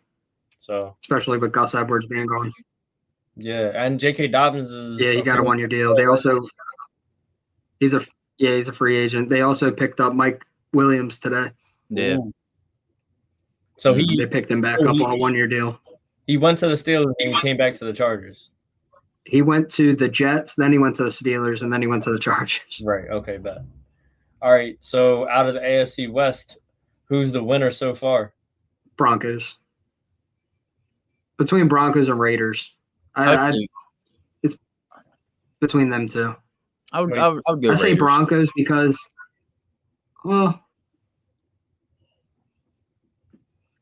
So especially with Gus Edwards being gone. Yeah, and J.K. Dobbins is he got a 1-year deal. They also he's a free agent. They also picked up Mike Williams today. Yeah. So they picked him back up on a 1-year deal. He went to the Steelers and he came back to the Chargers. He went to the Jets, then he went to the Steelers, and then he went to the Chargers. Right. Okay, bet. All right. So out of the AFC West, who's the winner so far? Broncos. Between Broncos and Raiders. It's between them two. I would go Raiders. Say Broncos because, well,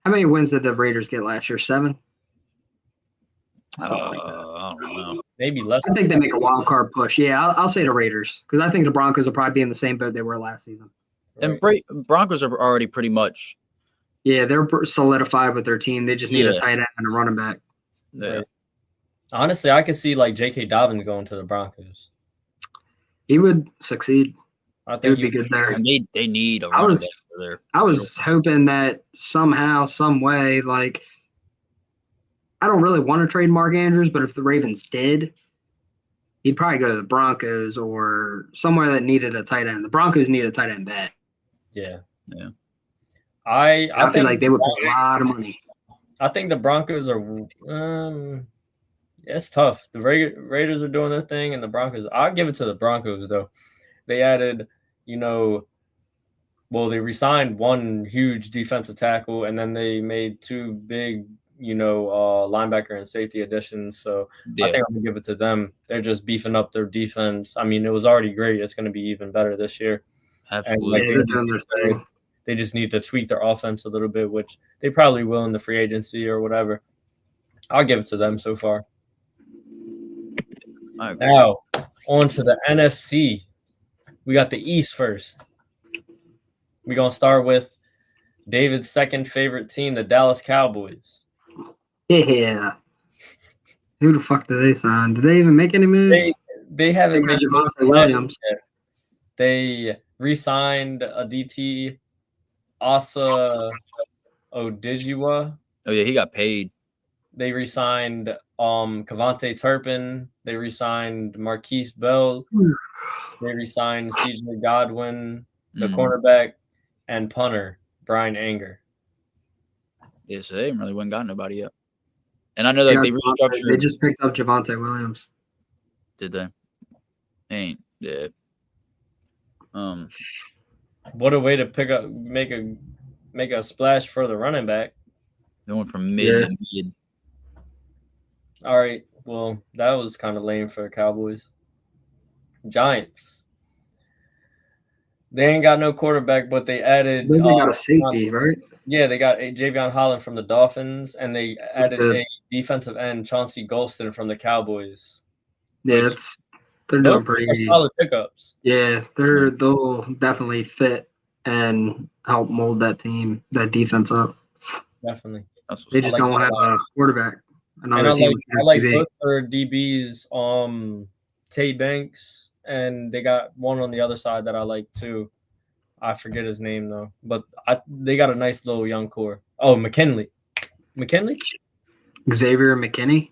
how many wins did the Raiders get last year? 7? I don't know. Maybe less. I think they make a wild card push. Yeah, I'll say the Raiders because I think the Broncos will probably be in the same boat they were last season. And Broncos are already pretty much. Yeah, they're solidified with their team. They just need a tight end and a running back. Yeah. Right. Honestly, I could see like J.K. Dobbins going to the Broncos. He would succeed. I think he would be good there. And they need a running back for there. I was hoping that somehow, some way, like I don't really want to trade Mark Andrews, but if the Ravens did, he'd probably go to the Broncos or somewhere that needed a tight end. The Broncos need a tight end bad. Yeah. I feel like they would pay a lot of money. I think the Broncos are it's tough. The Raiders are doing their thing, and the Broncos. I'll give it to the Broncos though. They added, they re-signed one huge defensive tackle, and then they made 2 big, linebacker and safety additions. So I think I'm gonna give it to them. They're just beefing up their defense. I mean, it was already great. It's gonna be even better this year. Absolutely. They're doing their thing. They just need to tweak their offense a little bit, which they probably will in the free agency or whatever. I'll give it to them so far. Now, on to the NFC. We got the East first. We're going to start with David's second favorite team, the Dallas Cowboys. Yeah. Who the fuck did they sign? Did they even make any moves? They haven't made Javonte Williams. Yet. They re-signed a DT, Asa Odighiwa. Oh, yeah, he got paid. They re-signed Kavonte Turpin. They re-signed Marquise Bell. They re-signed CJ Godwin, the cornerback, and punter, Brian Anger. Yeah, so they haven't really went got nobody yet. And I know that they restructured. They just picked up Javonte Williams. Did they? Yeah. What a way to make a splash for the running back. They went from mid to mid. All right. Well, that was kind of lame for the Cowboys. Giants. They ain't got no quarterback, but they added. They got a safety, right? Yeah, they got Javion Holland from the Dolphins, and they added defensive end Chauncey Golston from the Cowboys. Yeah, they're doing pretty solid pickups. Yeah, they'll definitely fit and help mold that defense up. Definitely. They just don't have a quarterback. And I like both their DBs, Tay Banks, and they got one on the other side that I like too. I forget his name though, but they got a nice little young core. Oh, McKinley, Xavier McKinney,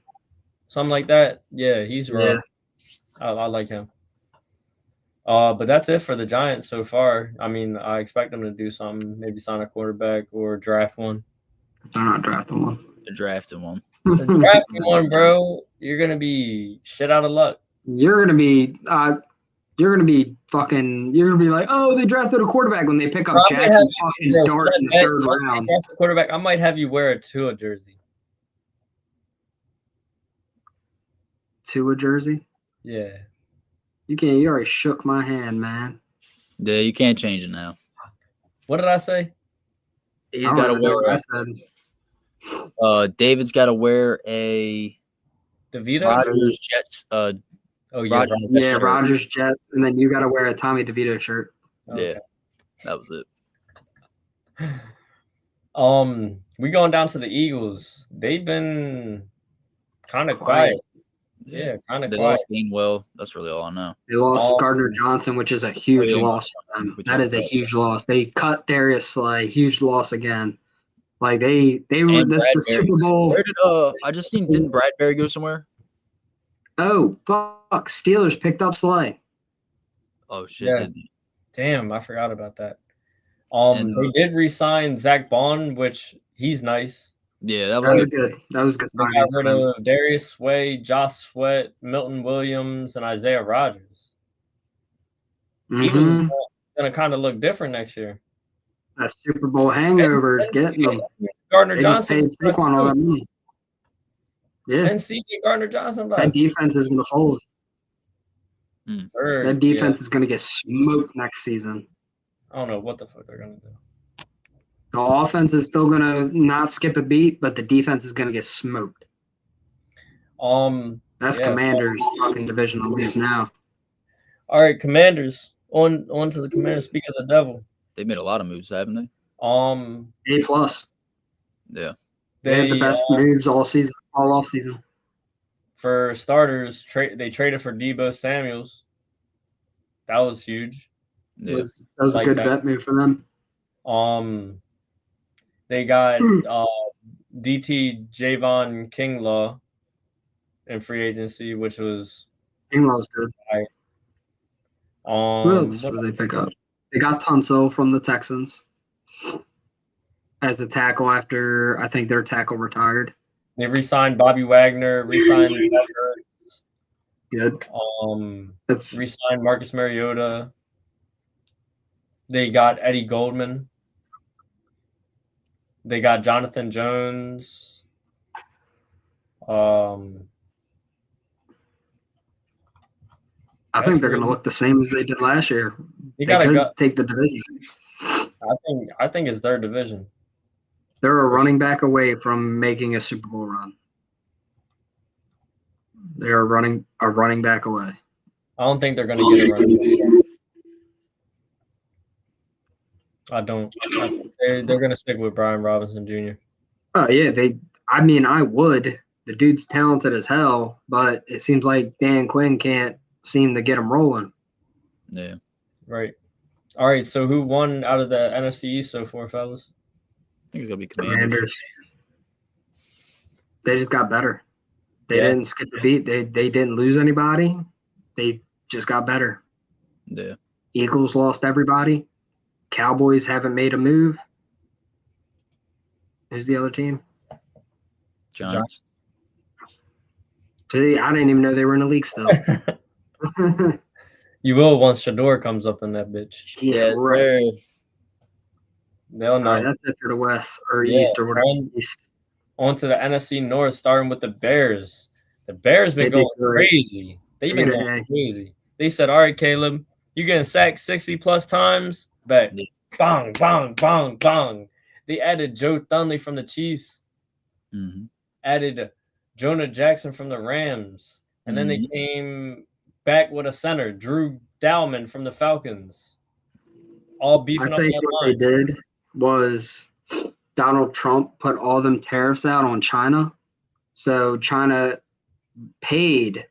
something like that. Yeah, he's right. I like him. But that's it for the Giants so far. I mean, I expect them to do something, maybe sign a quarterback or draft one. They're not drafting one. They're drafting one. They're drafting one, bro. You're gonna be shit out of luck. You're gonna be like, oh, they drafted a quarterback when they pick up Jackson fucking Dart in the third round. Quarterback, I might have you wear a Tua jersey. Tua jersey? Yeah. You can't. You already shook my hand, man. Yeah, you can't change it now. What did I say? He's got to wear. David's got to wear a DeVito Rodgers Jets. Rodgers Jets, and then you got to wear a Tommy DeVito shirt. Okay. Yeah, that was it. We going down to the Eagles. They've been kind of quiet. Yeah, kind of quiet. They lost Gainwell. That's really all I know. They lost Gardner Johnson, which is a huge loss for them. That is a huge loss. They cut Darius Slay. Huge loss again. Like they were the Super Bowl. Where did I just seen? Didn't Bradbury go somewhere? Oh fuck! Steelers picked up Slay. Oh shit! Yeah. Damn, I forgot about that. They did re-sign Zach Bond, which he's nice. Yeah, that was good. That was good. They got rid of Darius Slay, Josh Sweat, Milton Williams, and Isaiah Rodgers. Eagles is gonna kind of look different next year. That Super Bowl hangover is getting them. Gardner Johnson. Saquon all that money. Yeah. And CJ Gardner Johnson. That defense is going to fold. That defense is going to get smoked next season. I don't know what the fuck they're going to do. The offense is still going to not skip a beat, but the defense is going to get smoked. That's Commanders fucking divisional leads now. All right, Commanders. On to the Commanders. Speak of the devil. They made a lot of moves, haven't they? A+. Yeah. They had the best moves all season, all off season. For starters, they traded for Deebo Samuels. That was huge. Yeah. That was a good bet move for them. They got DT Javon Kinglaw in free agency, which was Kinglaw's good. Right. Who else did they pick up? They got Tunsil from the Texans as a tackle after I think their tackle retired. They re-signed Bobby Wagner, re-signed Good. Re-signed Marcus Mariota. They got Eddie Goldman. They got Jonathan Jones. I think they're going to look the same as they did last year. They could take the division. I think it's their division. They're a running back away from making a Super Bowl run. They're a running back away. I don't think they're going to get a running back. I don't. They're going to stick with Brian Robinson Jr. Oh yeah, I would. The dude's talented as hell, but it seems like Dan Quinn can't seem to get him rolling. Yeah. Right. All right. So who won out of the NFC East so far, fellas? I think it's gonna be Commanders. They just got better. They didn't skip a beat. They didn't lose anybody. They just got better. Yeah. Eagles lost everybody. Cowboys haven't made a move. Who's the other team? Giants. See, I didn't even know they were in the league still. You will once Shador comes up in that bitch. Yeah, right. They'll know. Right, that's it for the West or East or whatever. On to the NFC North, starting with the Bears. The Bears been going crazy. They've been going crazy. They said, all right, Caleb, you're getting sacked 60-plus times. But bang, bang, bang, bang. They added Joe Thunley from the Chiefs. Mm-hmm. Added Jonah Jackson from the Rams. And then they came back with a center, Drew Dalman from the Falcons. All beefing up I think that what line. they did was Donald Trump put all them tariffs out on China. So China paid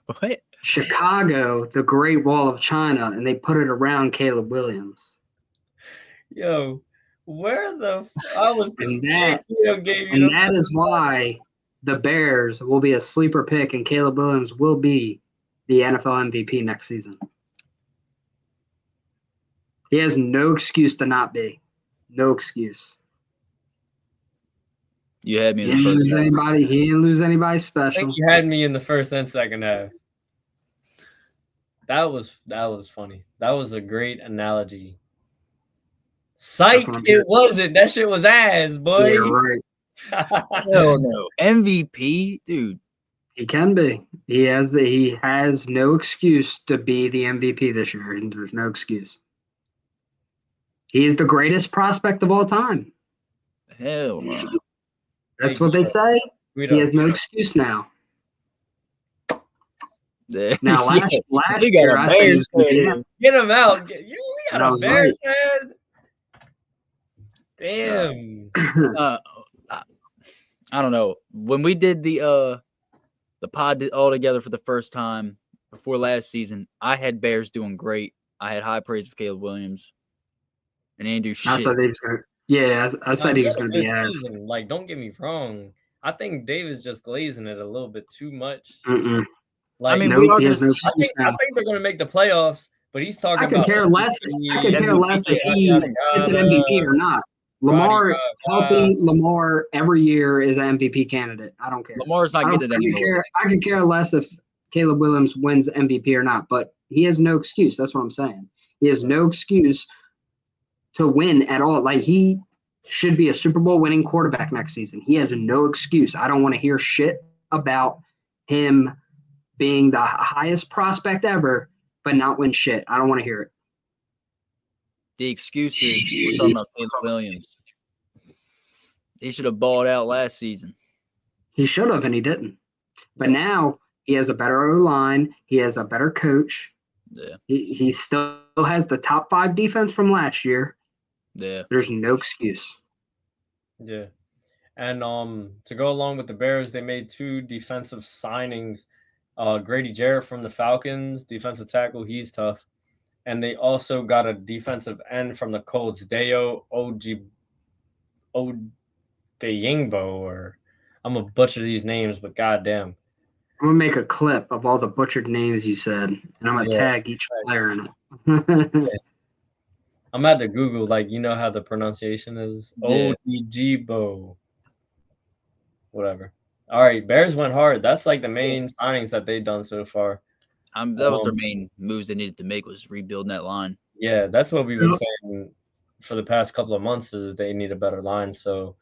What? Chicago the Great Wall of China, and they put it around Caleb Williams. Yo, where the I was And confused. that is why the Bears will be a sleeper pick, and Caleb Williams will be the NFL MVP next season. He has no excuse to not be. No excuse. You had me in the first half. He didn't lose anybody special. I think you had me in the first and second half. That was funny. That was a great analogy. Psych, it wasn't. That shit was ass, boy. Yeah, right. Hell no. MVP, dude. He can be. He has no excuse to be the MVP this year, and there's no excuse. He is the greatest prospect of all time. Hell no. That's what they say. He has no excuse now. Now, last year, I said he was going to get him out. We got a Bears fan. Damn. I don't know. When we did the pod all together for the first time before last season, I had Bears doing great. I had high praise for Caleb Williams. And Andrew shit. I said he was going to. I said he was going to be ass. Like, don't get me wrong. I think David's just glazing it a little bit too much. Like, I mean, I think they're going to make the playoffs, but he's talking about. I could care less if he gets an MVP or not. Healthy Lamar every year is an MVP candidate. I don't care. Lamar's not getting it anymore. I could care less if Caleb Williams wins MVP or not, but he has no excuse. That's what I'm saying. He has no excuse to win at all. Like, he should be a Super Bowl winning quarterback next season. He has no excuse. I don't want to hear shit about him being the highest prospect ever, but not win shit. I don't want to hear it. The excuse is we're talking about Caleb Williams. He should have balled out last season. He should have, and he didn't. But now he has a better O-line. He has a better coach. Yeah. He still has the top 5 defense from last year. Yeah. There's no excuse. Yeah. And to go along with the Bears, they made 2 defensive signings. Grady Jarrett from the Falcons, defensive tackle. He's tough. And they also got a defensive end from the Colts, Dayo Odeyingbo, or I'm going to butcher these names, but goddamn. I'm going to make a clip of all the butchered names you said, and I'm going to tag each player in it. I'm at the Google, like, you know how the pronunciation is? Yeah. Odeyingbo. Whatever. All right, Bears went hard. That's like the main signings that they've done so far. That was their main moves they needed to make, was rebuilding that line. Yeah, that's what we've been saying for the past couple of months, is they need a better line. So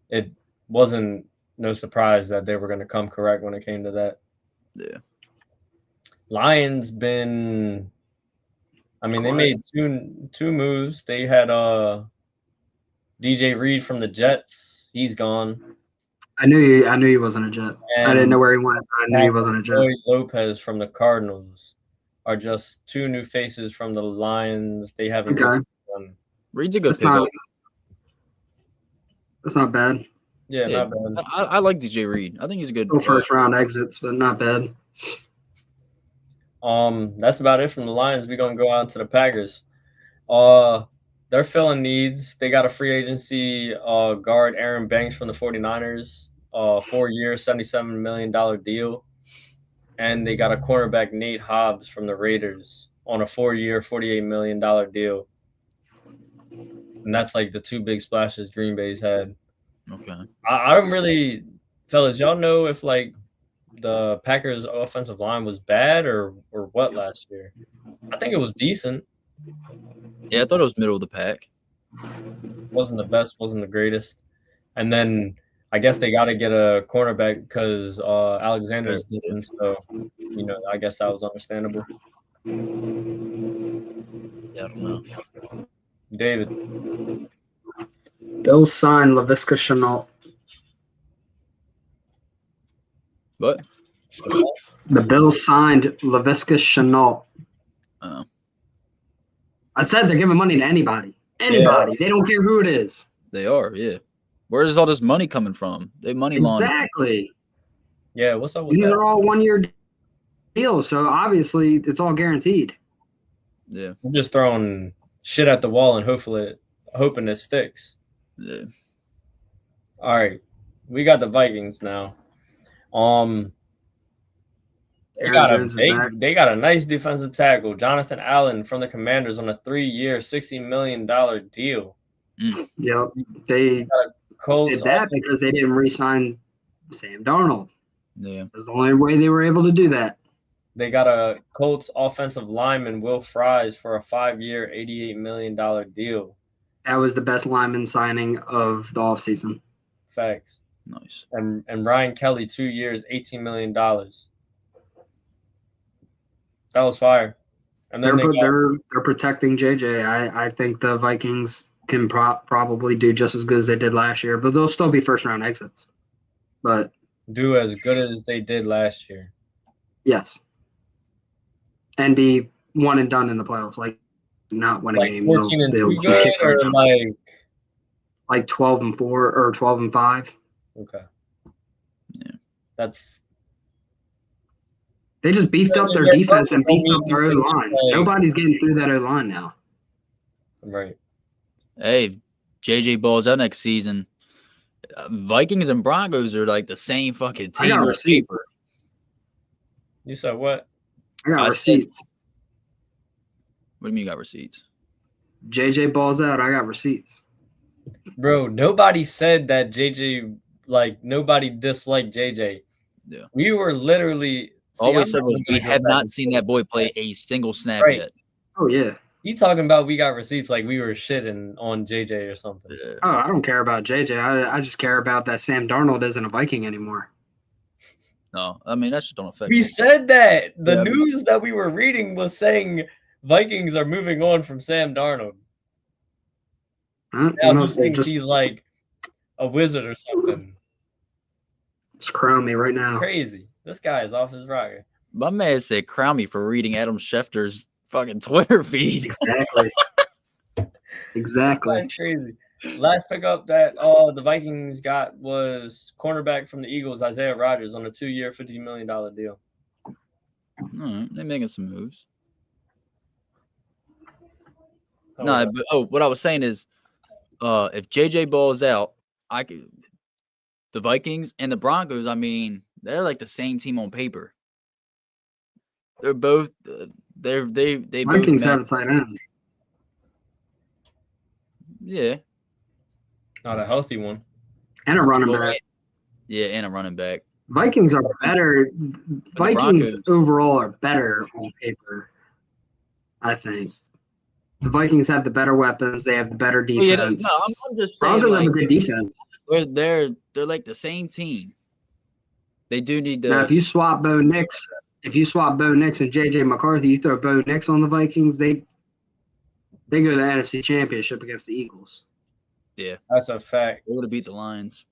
it wasn't no surprise that they were going to come correct when it came to that. Yeah. Lions been – I mean, they made two moves. They had DJ Reed from the Jets. He's gone. I knew he wasn't a Jet. And I didn't know where he went, but I knew he wasn't a Jet. Lopez from the Cardinals are just 2 new faces from the Lions. They haven't done. Reed's a good pickup. That's not bad. Yeah, not bad. I like DJ Reed. I think he's a good first round exits, but not bad. That's about it from the Lions. We're gonna go out to the Packers. They're filling needs. They got a free agency guard, Aaron Banks from the 49ers, 4-year, $77 million deal. And they got a cornerback, Nate Hobbs from the Raiders, on a 4-year, $48 million deal. And that's like the 2 big splashes Green Bay's had. Okay. I don't really, fellas, y'all know if like the Packers offensive line was bad or what last year? I think it was decent. Yeah, I thought it was middle of the pack. Wasn't the best, wasn't the greatest. And then I guess they got to get a cornerback because Alexander's didn't. So, I guess that was understandable. Yeah, I don't know. David. Bills signed Laviska Shenault. What? The Bills signed Laviska Shenault. Oh. I said they're giving money to anybody. Anybody. Yeah. They don't care who it is. They are, yeah. Where is all this money coming from? They money laundering. Exactly. Yeah, what's up with These that? are all 1-year deals, so obviously it's all guaranteed. Yeah. I'm just throwing shit at the wall and hoping it sticks. Yeah. All right. We got the Vikings now. They got a nice defensive tackle, Jonathan Allen from the Commanders on a 3-year, $60 million deal. Yep. They did that because they didn't re-sign Sam Darnold. Yeah. It was the only way they were able to do that. They got a Colts offensive lineman, Will Fries, for a 5-year, $88 million deal. That was the best lineman signing of the offseason. Facts. Nice. And Ryan Kelly, 2 years, $18 million. That was fire. And then they're protecting JJ. I think the Vikings can probably do just as good as they did last year, but they'll still be first-round exits. But do as good as they did last year. Yes. And be one and done in the playoffs, like not win a game. 14-2 good, or like 12-4 or 12-5. Okay. Yeah. They just beefed up their defense and beefed up their O-line. Nobody's getting through that O-line now. Right. Hey, if JJ balls out next season, Vikings and Broncos are like the same fucking team. I got receipts. You said what? I got receipts. What do you mean you got receipts? JJ balls out. I got receipts. Bro, nobody said that JJ, nobody disliked JJ. Yeah. We were literally. All we said was we have not seen that boy play a single snap yet. Oh, yeah. He talking about we got receipts like we were shitting on JJ or something. Yeah. Oh, I don't care about JJ. I just care about that Sam Darnold isn't a Viking anymore. No, I mean, that just don't affect We said that. The news that we were reading was saying Vikings are moving on from Sam Darnold. Now he thinks he's like a wizard or something. It's crowning me right now. Crazy. This guy is off his rocker. My man said crown me for reading Adam Schefter's fucking Twitter feed. Exactly. Exactly. That's crazy. Last pickup that the Vikings got was cornerback from the Eagles, Isaiah Rodgers, on a 2-year, $50 million deal. All right, they're making some moves. What I was saying is, if JJ balls out, the Vikings and the Broncos, I mean, they're like the same team on paper. They're both they Vikings have a tight end. Yeah. Not a healthy one. And a running back. Yeah, and a running back. Vikings are better. Vikings overall are better on paper, I think. The Vikings have the better weapons. They have the better defense. I'm just saying. Broncos have a good defense. They're like the same team. They do need to. Now, if you swap Bo Nix and JJ McCarthy, you throw Bo Nix on the Vikings, they go to the NFC Championship against the Eagles. Yeah, that's a fact. They would have beat the Lions.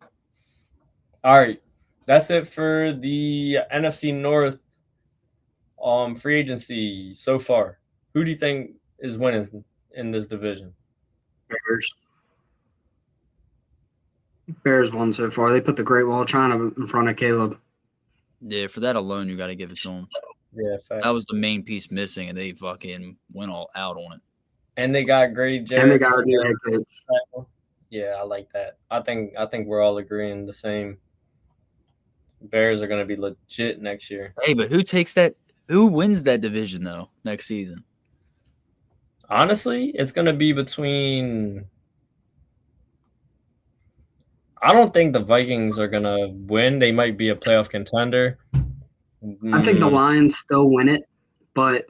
All right, that's it for the NFC North free agency so far. Who do you think is winning in this division? Bears won so far. They put the Great Wall of China in front of Caleb. Yeah, for that alone, you got to give it to them. Yeah, fact. That was the main piece missing, and they fucking went all out on it. And they got Grady Jarrett. And they got a new head coach. Yeah, I like that. I think we're all agreeing the same. Bears are going to be legit next year. Hey, but who takes that? Who wins that division though next season? Honestly, it's going to be between. I don't think the Vikings are going to win. They might be a playoff contender. I think the Lions still win it, but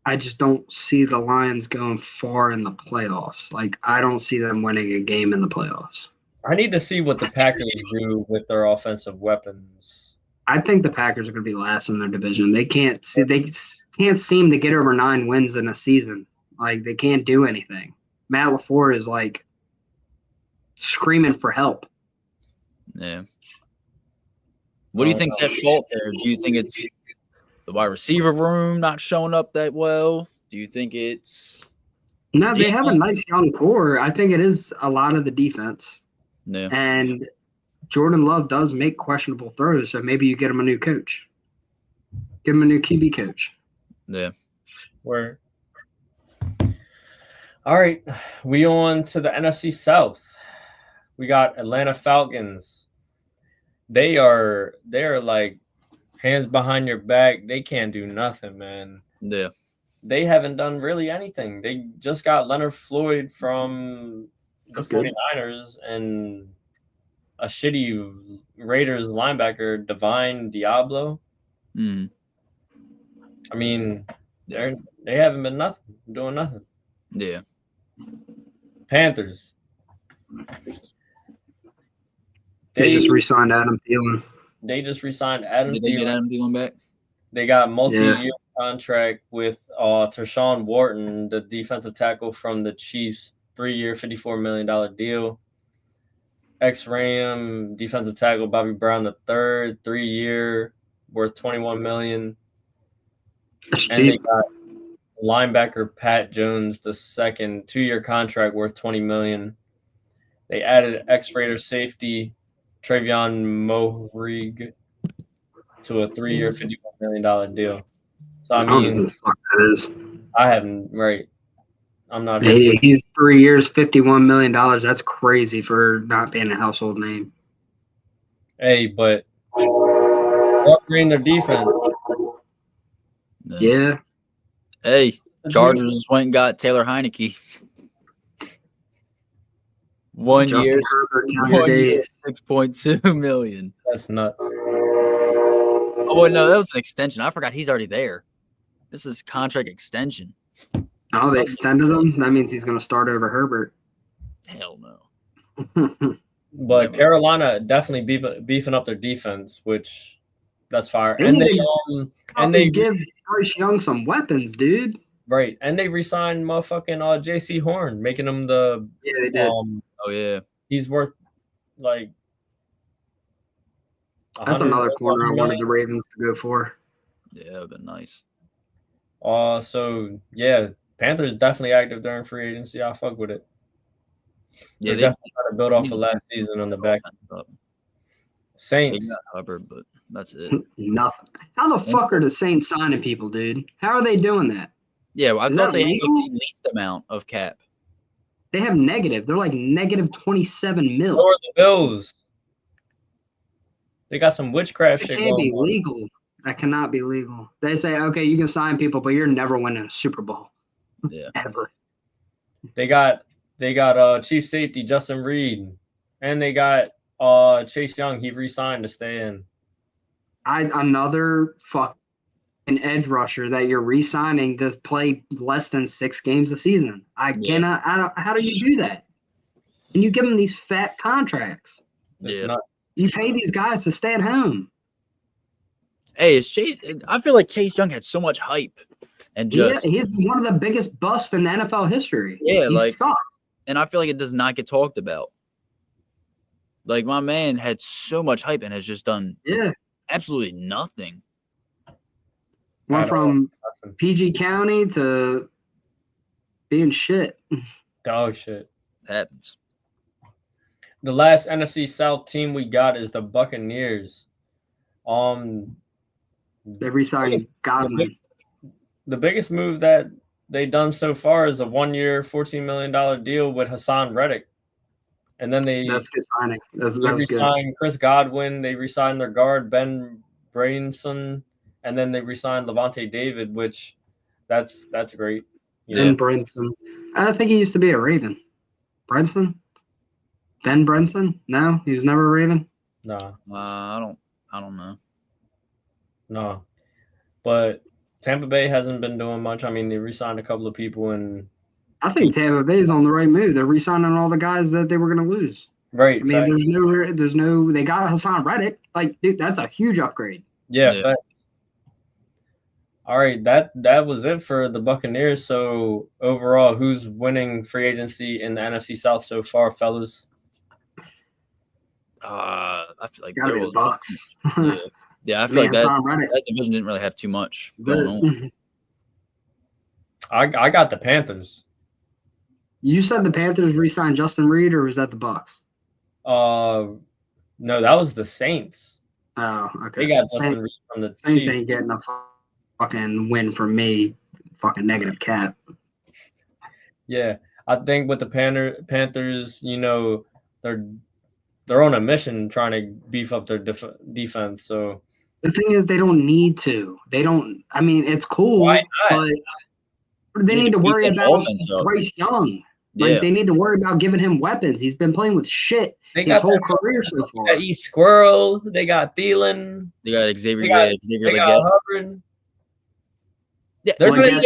I just don't see the Lions going far in the playoffs. Like, I don't see them winning a game in the playoffs. I need to see what the Packers do with their offensive weapons. I think the Packers are going to be last in their division. They can't seem to get over 9 wins in a season. Like, they can't do anything. Matt LaFleur is like screaming for help. Yeah. What do you think's at fault there? Do you think it's the wide receiver room not showing up that well? Do you think it's No, they have a nice young core. I think it is a lot of the defense. Yeah. And Jordan Love does make questionable throws, so maybe you get him a new coach. Give him a new QB coach. Yeah. Where? All right, we on to the NFC South. We got Atlanta Falcons. They're like hands behind your back. They can't do nothing, man. Yeah. They haven't done really anything. They just got Leonard Floyd from the 49ers and a shitty Raiders linebacker, Divine Diablo. Mm. I mean, they haven't been doing nothing. Yeah. Panthers. They just re-signed Adam Thielen. They just re-signed Adam Thielen. Did they get Adam Thielen back? They got multi-year contract with Tershawn Wharton, the defensive tackle from the Chiefs, 3-year, $54 million deal. Ex-Ram defensive tackle Bobby Brown III, 3-year, worth $21 million. And they got linebacker Pat Jones II, 2-year contract worth $20 million. They added ex-Raider safety Travion Mohrig to a 3-year, $51 million deal. So I mean, who the fuck that is. I haven't I'm not. He's 3 years, $51 million. That's crazy for not being a household name. Hey, but upgrading their defense. Yeah. Hey, Chargers just went and got Taylor Heineke. 1 year, 6.2 million. That's nuts. Oh, wait, no, that was an extension. I forgot he's already there. This is contract extension. Oh, they extended him? That means he's going to start over Herbert. Hell no. But Carolina definitely beefing up their defense, which that's fire. And they give Bryce Young some weapons, dude. Right, and they re-signed motherfucking J.C. Horn, making him the. Yeah, they did. Oh yeah, he's worth like. That's another corner I wanted the Ravens to go for. Yeah, that would have been nice. So yeah, Panthers definitely active during free agency. I fuck with it. Yeah, they definitely trying to build off of last season on the back. Saints. They got Hubbard, but that's it. Nothing. How the fuck are the Saints signing people, dude? How are they doing that? Yeah, well, I thought they had the least amount of cap. They have negative. They're like negative 27 mil. Or the Bills. They got some witchcraft shit going on. That can't be legal. That cannot be legal. They say, okay, you can sign people, but you're never winning a Super Bowl. Yeah. Ever. They got chief safety Justin Reed, and they got Chase Young. He re-signed to stay in. Another fucking edge rusher that you're re-signing to play less than 6 games a season. How do you do that? And you give them these fat contracts. You pay these guys to stay at home. Hey, I feel like Chase Young had so much hype, and he's one of the biggest busts in NFL history. Yeah, he sucks. And I feel like it does not get talked about. Like, my man had so much hype and has just done absolutely nothing. Went from PG County to being shit. Dog shit. Happens. The last NFC South team we got is the Buccaneers. They re-signed Godwin. The biggest move that they've done so far is a 1-year, $14 million deal with Hassan Reddick. And then that's good signing. They re-signed Chris Godwin. They re-signed their guard, Ben Brainson. And then they re-signed Levante David, which that's great. Ben Brinson. I think he used to be a Raven. Brinson? Ben Brinson? No, he was never a Raven. No, I don't know. No, but Tampa Bay hasn't been doing much. I mean, they re-signed a couple of people, and I think Tampa Bay is on the right move. They're re-signing all the guys that they were going to lose. Right. I mean, there's no. They got Hassan Reddick. Like, dude, that's a huge upgrade. Yeah. All right, that was it for the Buccaneers. So overall, who's winning free agency in the NFC South so far, fellas? I feel like Gotta there be the was Bucks. yeah. I feel like Man, that division didn't really have too much going on. I got the Panthers. You said the Panthers re-signed Justin Reed, or was that the Bucks? No, that was the Saints. Oh, okay. They got Justin Reed from the Saints Chiefs. ain't getting a fucking win from me. Fucking negative cap. Yeah, I think with the Panthers, they're on a mission trying to beef up their defense. So the thing is, they don't need to. They don't. I mean, it's cool, why not? But they need to worry about Bryce Young. Yeah. Like, they need to worry about giving him weapons. He's been playing with shit his whole career so far. They got E. Squirrel. They got Thielen. They got Xavier. They got Hubbard. Yeah, there's Adam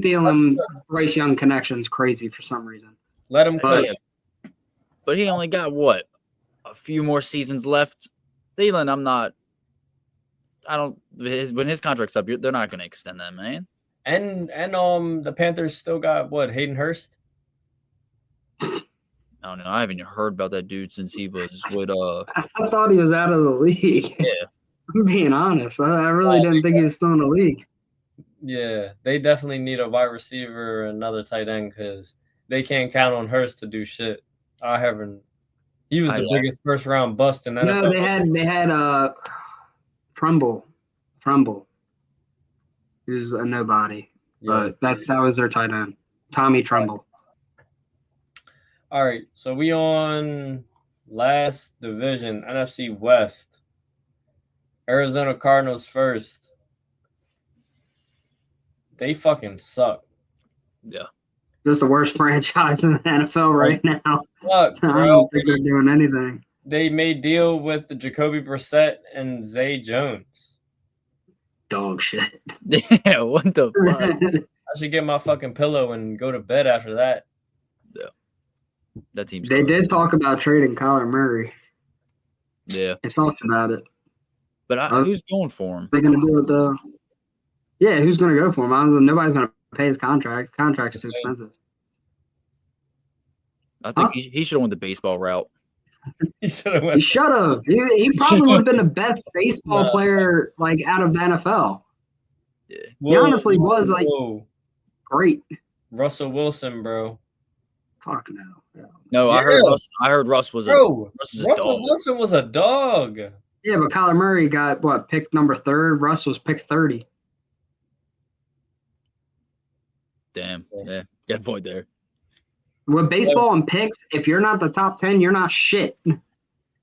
Thielen, Bryce Young connection's crazy for some reason. Let him play. But he only got what? A few more seasons left. Thielen, when his contract's up, they're not going to extend that, man. And the Panthers still got what? Hayden Hurst? I don't know. I haven't heard about that dude since he was with I thought he was out of the league. Yeah. I'm being honest. I really didn't think he was still in the league. Yeah, they definitely need a wide receiver and another tight end because they can't count on Hurst to do shit. He was the biggest first round bust in NFL. No, they had Trumbull. He was a nobody. Yeah. But that was their tight end. Tommy Trumbull. All right, so we on last division, NFC West. Arizona Cardinals first. They fucking suck. Yeah. This is the worst franchise in the NFL right now. Fuck, I don't think they're doing anything. They made deal with the Jacoby Brissett and Zay Jones. Dog shit. Yeah, what the fuck? I should get my fucking pillow and go to bed after that. Yeah. That team's They did talk about trading Kyler Murray. Yeah. They talked about it. But who's going for him? They're going to do it, though. Yeah, who's going to go for him? Nobody's going to pay his contract. Contract's too expensive. I think he should have went the baseball route. He should have. He probably would have been the best baseball player out of the NFL. Yeah. He honestly was great. Russell Wilson, bro. Fuck no. No, I heard Russ was Russell Wilson was a dog. Yeah, but Kyler Murray got picked number 3rd. Russ was picked 30. Damn. Yeah, good point there. With baseball and picks, if you're not the top 10, you're not shit.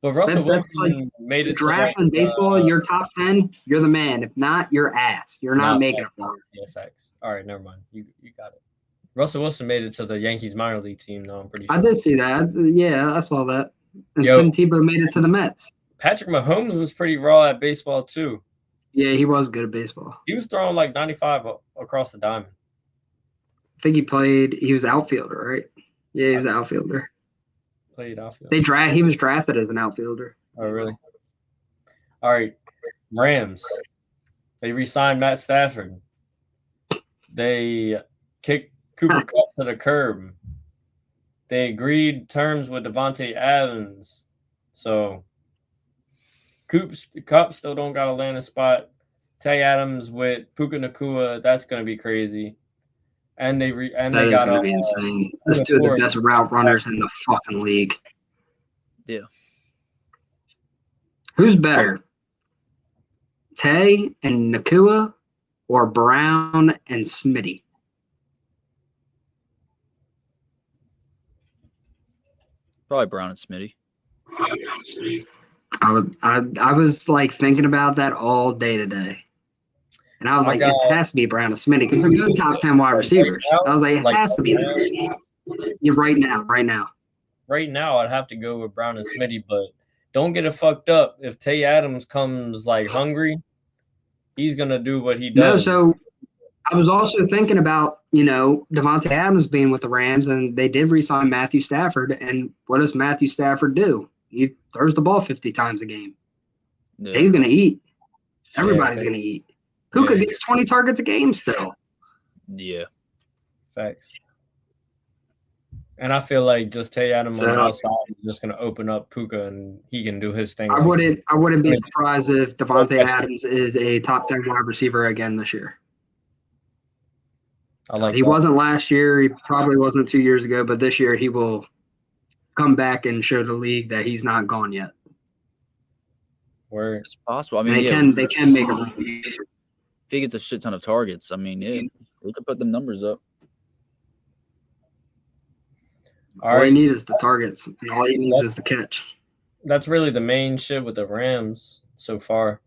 But Russell Wilson made it draft in baseball. You're top 10. You're the man. If not, you're ass. You're not making it far. Yeah, facts. All right, never mind. You got it. Russell Wilson made it to the Yankees minor league team, though. I'm pretty sure. I did see that. Yeah, I saw that. And Tim Tebow made it to the Mets. Patrick Mahomes was pretty raw at baseball too. Yeah, he was good at baseball. He was throwing 95 across the diamond. I think he was outfielder, right? Yeah, he was an outfielder. Played outfielder. He was drafted as an outfielder. Oh, really? All right. Rams. They re-signed Matt Stafford. They kicked Cooper Kupp to the curb. They agreed terms with Devontae Adams. So Kupp still don't got a landing spot. Tay Adams with Puka Nacua, that's gonna be crazy. And they got gonna be insane. That's 2 of the best route runners in the fucking league. Yeah. Who's better? Tay and Nacua or Brown and Smitty? Probably Brown and Smitty. I was thinking about that all day today. And I was it has to be Brown and Smitty because they're good top 10 wide receivers. I was it has to be them. Yeah, right now. Right now, I'd have to go with Brown and Smitty, but don't get it fucked up. If Tay Adams comes hungry, he's gonna do what he does. No, so I was also thinking about Devontae Adams being with the Rams, and they did re-sign Matthew Stafford. And what does Matthew Stafford do? He throws the ball 50 times a game. Yeah. So he's gonna eat. Everybody's gonna eat. Puka gets 20 targets a game still. Yeah. Facts. And I feel like just Tay Adams on the outside is just going to open up Puka and he can do his thing. I wouldn't be surprised if Devontae Adams is a top 10 wide receiver again this year. He wasn't last year. He probably wasn't 2 years ago, but this year he will come back and show the league that he's not gone yet. Where it's possible. I mean, they can make a run. If he gets a shit ton of targets, I mean, yeah, we could put them numbers up. All he needs is the targets, and all he needs is the catch. That's really the main shit with the Rams so far.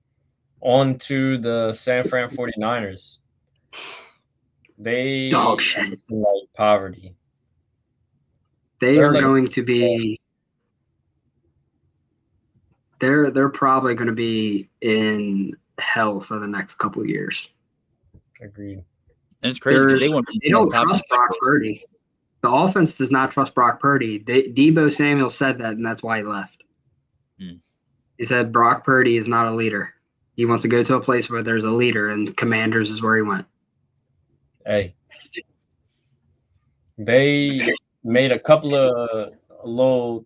On to the San Fran 49ers. They dog shit. Like poverty. They're going to be. They're probably going to be in hell for the next couple of years. Agreed. And it's crazy because they don't trust Brock Purdy. The offense does not trust Brock Purdy. Deebo Samuel said that, and that's why he left. He said Brock Purdy is not a leader. He wants to go to a place where there's a leader, and Commanders is where he went. Hey. They made a couple of little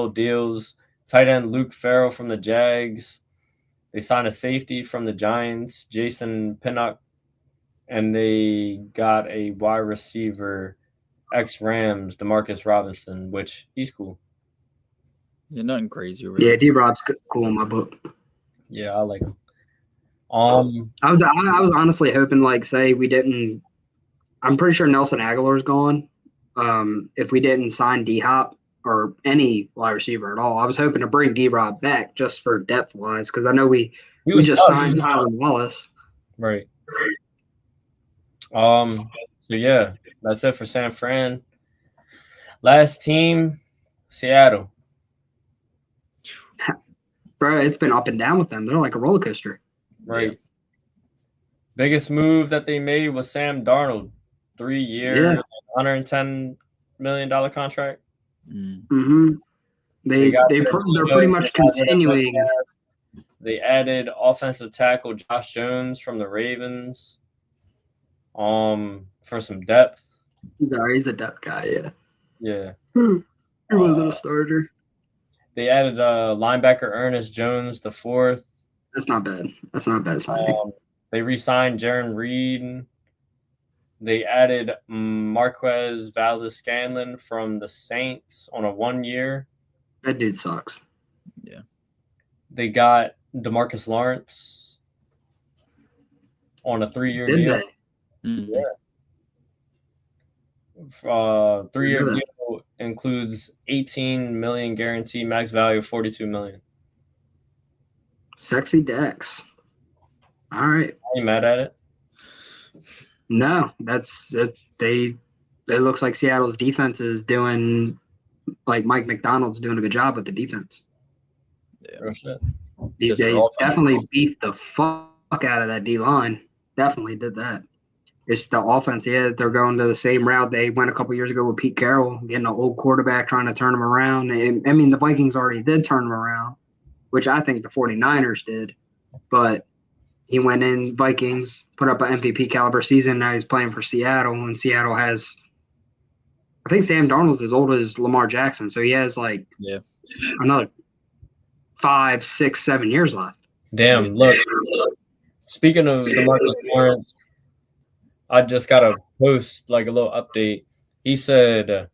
deals. Tight end Luke Farrell from the Jags. They signed a safety from the Giants, Jason Pinnock, and they got a wide receiver, ex-Rams, Demarcus Robinson, which he's cool. Yeah, nothing crazy over there. Yeah, D-Rob's cool in my book. Yeah, I like him. I was honestly hoping, like, say we didn't. I'm pretty sure Nelson Aguilar's gone. If we didn't sign D-Hop or any wide receiver at all, I was hoping to bring D-Rob back just for depth wise, because I know we just signed Tyler Wallace. Right. So yeah, that's it for San Fran. Last team, Seattle. Bro, it's been up and down with them. They're like a roller coaster. Right. Yeah. Biggest move that they made was Sam Darnold, 3-year, $110 million contract. Mm-hmm. They're pretty much continuing. They added offensive tackle Josh Jones from the Ravens, for some depth. He's a depth guy, yeah. Yeah. He wasn't a starter. They added linebacker Ernest Jones the fourth. That's not bad. That's not a bad signing. They re-signed Jaron Reed. They added Marquez Valdes-Scantling from the Saints on a 1-year. That dude sucks. Yeah. They got DeMarcus Lawrence on a 3-year deal. Mm-hmm. Yeah. 3-year deal includes $18 million guarantee, max value of $42 million. Sexy Dex. All right. Are you mad at it? No, that's they. It looks like Seattle's defense is doing, like Mike McDonald's doing a good job with the defense. Yeah. They definitely beat the fuck out of that D line. Definitely did that. It's the offense. Yeah, they're going to the same route they went a couple years ago with Pete Carroll, getting an old quarterback trying to turn him around. And, I mean, the Vikings already did turn him around, which I think the 49ers did. But he went in Vikings, put up an MVP caliber season. Now he's playing for Seattle, and Seattle has – I think Sam Darnold's as old as Lamar Jackson, so he has another 5, 6, 7 years left. Damn, look. Speaking of DeMarcus Lawrence, I just got a post, like a little update. He said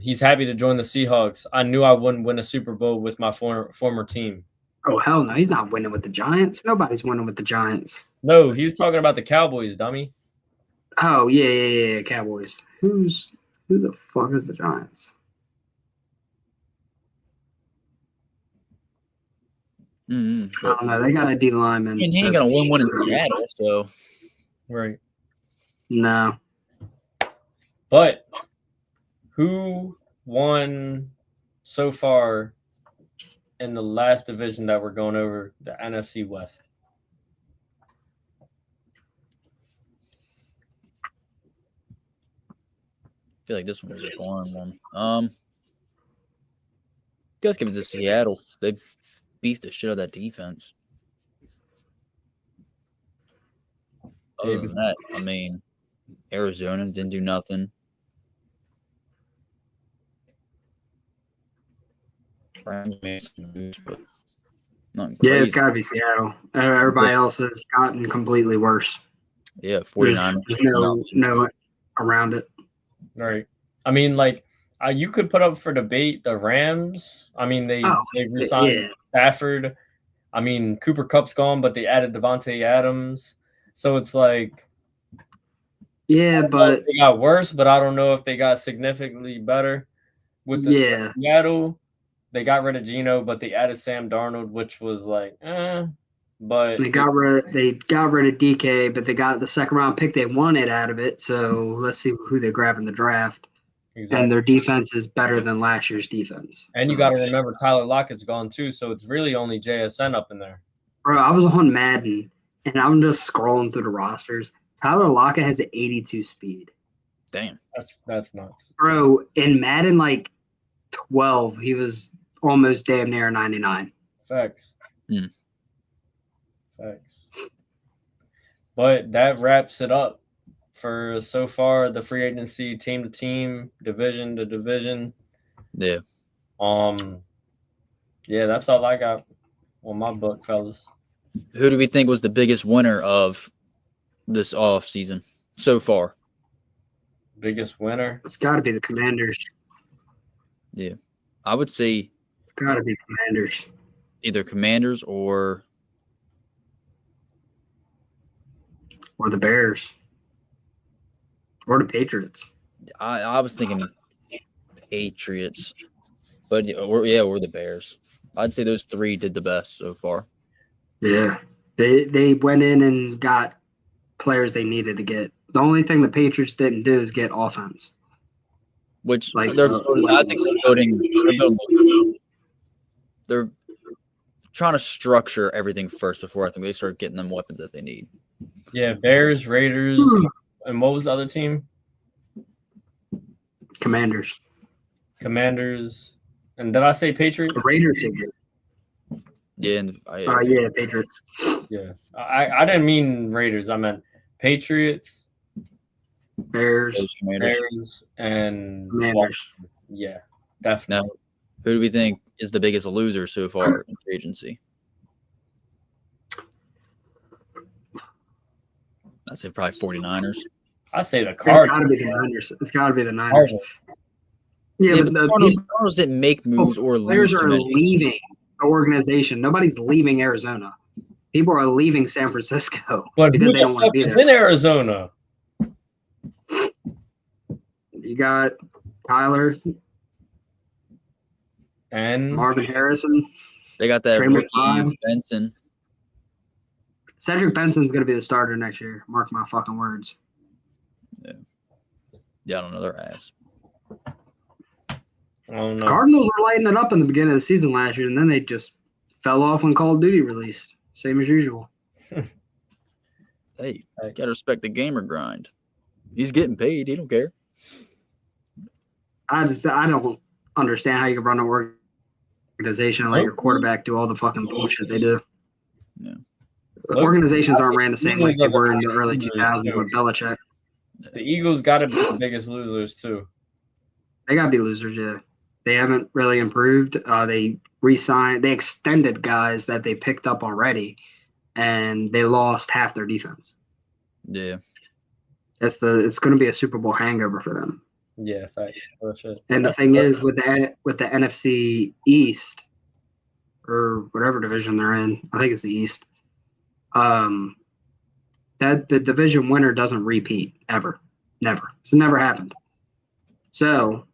he's happy to join the Seahawks. I knew I wouldn't win a Super Bowl with my former team. Oh, hell no. He's not winning with the Giants. Nobody's winning with the Giants. No, he was talking about the Cowboys, dummy. Oh, yeah, Cowboys. Who the fuck is the Giants? Mm-hmm. I don't know. They got a D lineman. I mean, he ain't going to win one in Seattle, so. Right. No. But who won so far in the last division that we're going over, the NFC West? I feel like this one was a boring one. Guys, give it to Seattle. They beefed the shit out of that defense. Other than that, I mean, Arizona didn't do nothing. Rams made some moves, but nothing Yeah, it's crazy. got to be Seattle. Everybody else has gotten completely worse. Yeah, There's 49ers. no around it. Right. I mean, like, you could put up for debate the Rams. I mean, they resigned Stafford. I mean, Cooper Kupp's gone, but they added Devontae Adams. So it's like, yeah, but they got worse, but I don't know if they got significantly better. With Seattle, they got rid of Geno, but they added Sam Darnold, which was like, but they got rid of DK, but they got the second round pick they wanted out of it. So let's see who they grab in the draft. Exactly. And their defense is better than last year's defense. And you got to remember Tyler Lockett's gone too, so it's really only JSN up in there. Bro, I was on Madden, and I'm just scrolling through the rosters. Tyler Lockett has an 82 speed. Damn. That's nuts. Bro, in Madden, like 12, he was almost damn near 99. Facts. Facts. But that wraps it up for so far the free agency, team to team, division to division. Yeah. Yeah, that's all I got on my book, fellas. Who do we think was the biggest winner of this off season so far? Biggest winner? It's got to be the Commanders. Yeah. I would say it's got to be Commanders. Either Commanders or the Bears. Or the Patriots. I was thinking Patriots. But or the Bears. I'd say those three did the best so far. Yeah. They went in and got players they needed to get. The only thing the Patriots didn't do is get offense. Which I think they're trying to structure everything first before I think they start getting them weapons that they need. Yeah, Bears, Raiders, and what was the other team? Commanders. And did I say Patriots? The Raiders did it. Yeah, Patriots. Yeah, I didn't mean Raiders. I meant Patriots, Bears, and Commanders. Yeah, definitely. Now, who do we think is the biggest loser so far in free agency? I'd say probably 49ers. I say the Cardinals. It's got to be the Niners. Yeah, but the Cardinals didn't make moves or players are leaving the organization. Nobody's leaving Arizona. People are leaving San Francisco because they don't want to be there. In Arizona, you got Tyler and Marvin Harrison. They got that rookie Benson. Cedric Benson's going to be the starter next year. Mark my fucking words. Yeah, I don't know their ass. Cardinals were lighting it up in the beginning of the season last year, and then they just fell off when Call of Duty released. Same as usual. Hey, gotta respect the gamer grind. He's getting paid. He don't care. I don't understand how you can run an organization and let your quarterback do all the fucking bullshit they do. Yeah. Organizations aren't ran the same way they were in the early 2000s with Belichick. The Eagles got to be the biggest losers too. They got to be losers, yeah. They haven't really improved. They extended guys that they picked up already, and they lost half their defense. Yeah. It's going to be a Super Bowl hangover for them. Yeah, facts. And the thing is, with the NFC East, or whatever division they're in, I think it's the East, that the division winner doesn't repeat ever. Never. It's never happened. So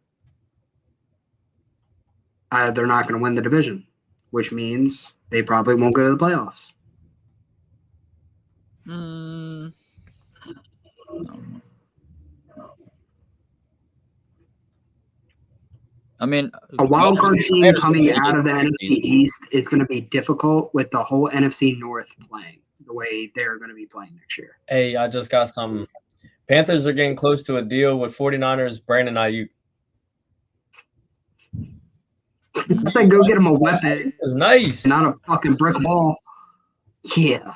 they're not going to win the division, which means they probably won't go to the playoffs. I mean, a wild card team coming out of the NFC East is going to be difficult with the whole NFC North playing the way they're going to be playing next year. Hey, I just got some. Panthers are getting close to a deal with 49ers, Brandon Ayuk. Let's go get him a weapon. It's nice. Not a fucking brick wall. Yeah.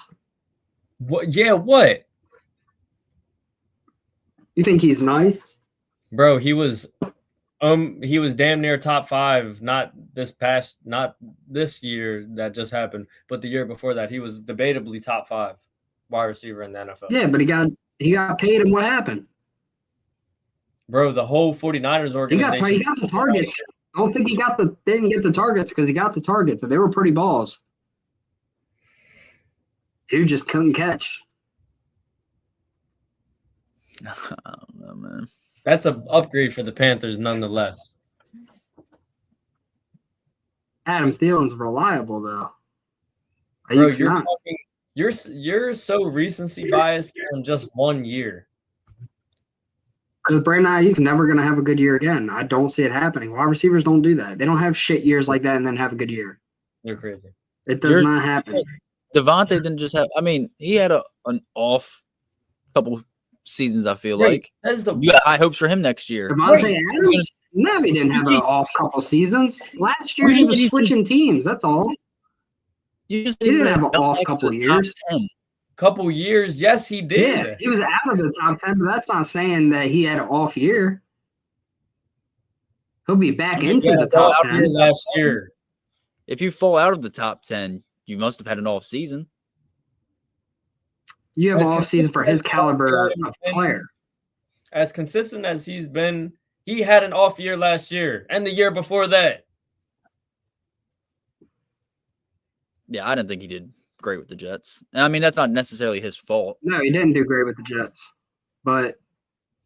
What? Yeah, what? You think he's nice? Bro, he was He was damn near top 5, not this year that just happened, but the year before that. He was debatably top 5 wide receiver in the NFL. Yeah, but he got paid, and what happened? Bro, the whole 49ers organization. He got the targets. I don't think didn't get the targets because he got the targets, and they were pretty balls. Dude just couldn't catch. I don't know, man. That's an upgrade for the Panthers, nonetheless. Adam Thielen's reliable, though. Bro, you're so recency biased on just 1 year. Because Brandon Ayuk's never going to have a good year again. I don't see it happening. Wide receivers don't do that. They don't have shit years like that and then have a good year. They're crazy. It does not happen. Devontae didn't just have – I mean, he had an off couple seasons, I feel like. You got high hopes for him next year. Devontae Adams? No, he didn't have an off couple seasons. Last year, he was switching teams. That's all. He didn't have an off couple years. Couple years, yes, he did. Yeah, he was out of the top 10, but that's not saying that he had an off year. He'll be back into the top 10 last year. If you fall out of the top 10, you must have had an off season. You have an off season for his caliber of player. As consistent as he's been, he had an off year last year and the year before that. Yeah, I didn't think he did great with the Jets. I mean, that's not necessarily his fault. No, he didn't do great with the Jets. But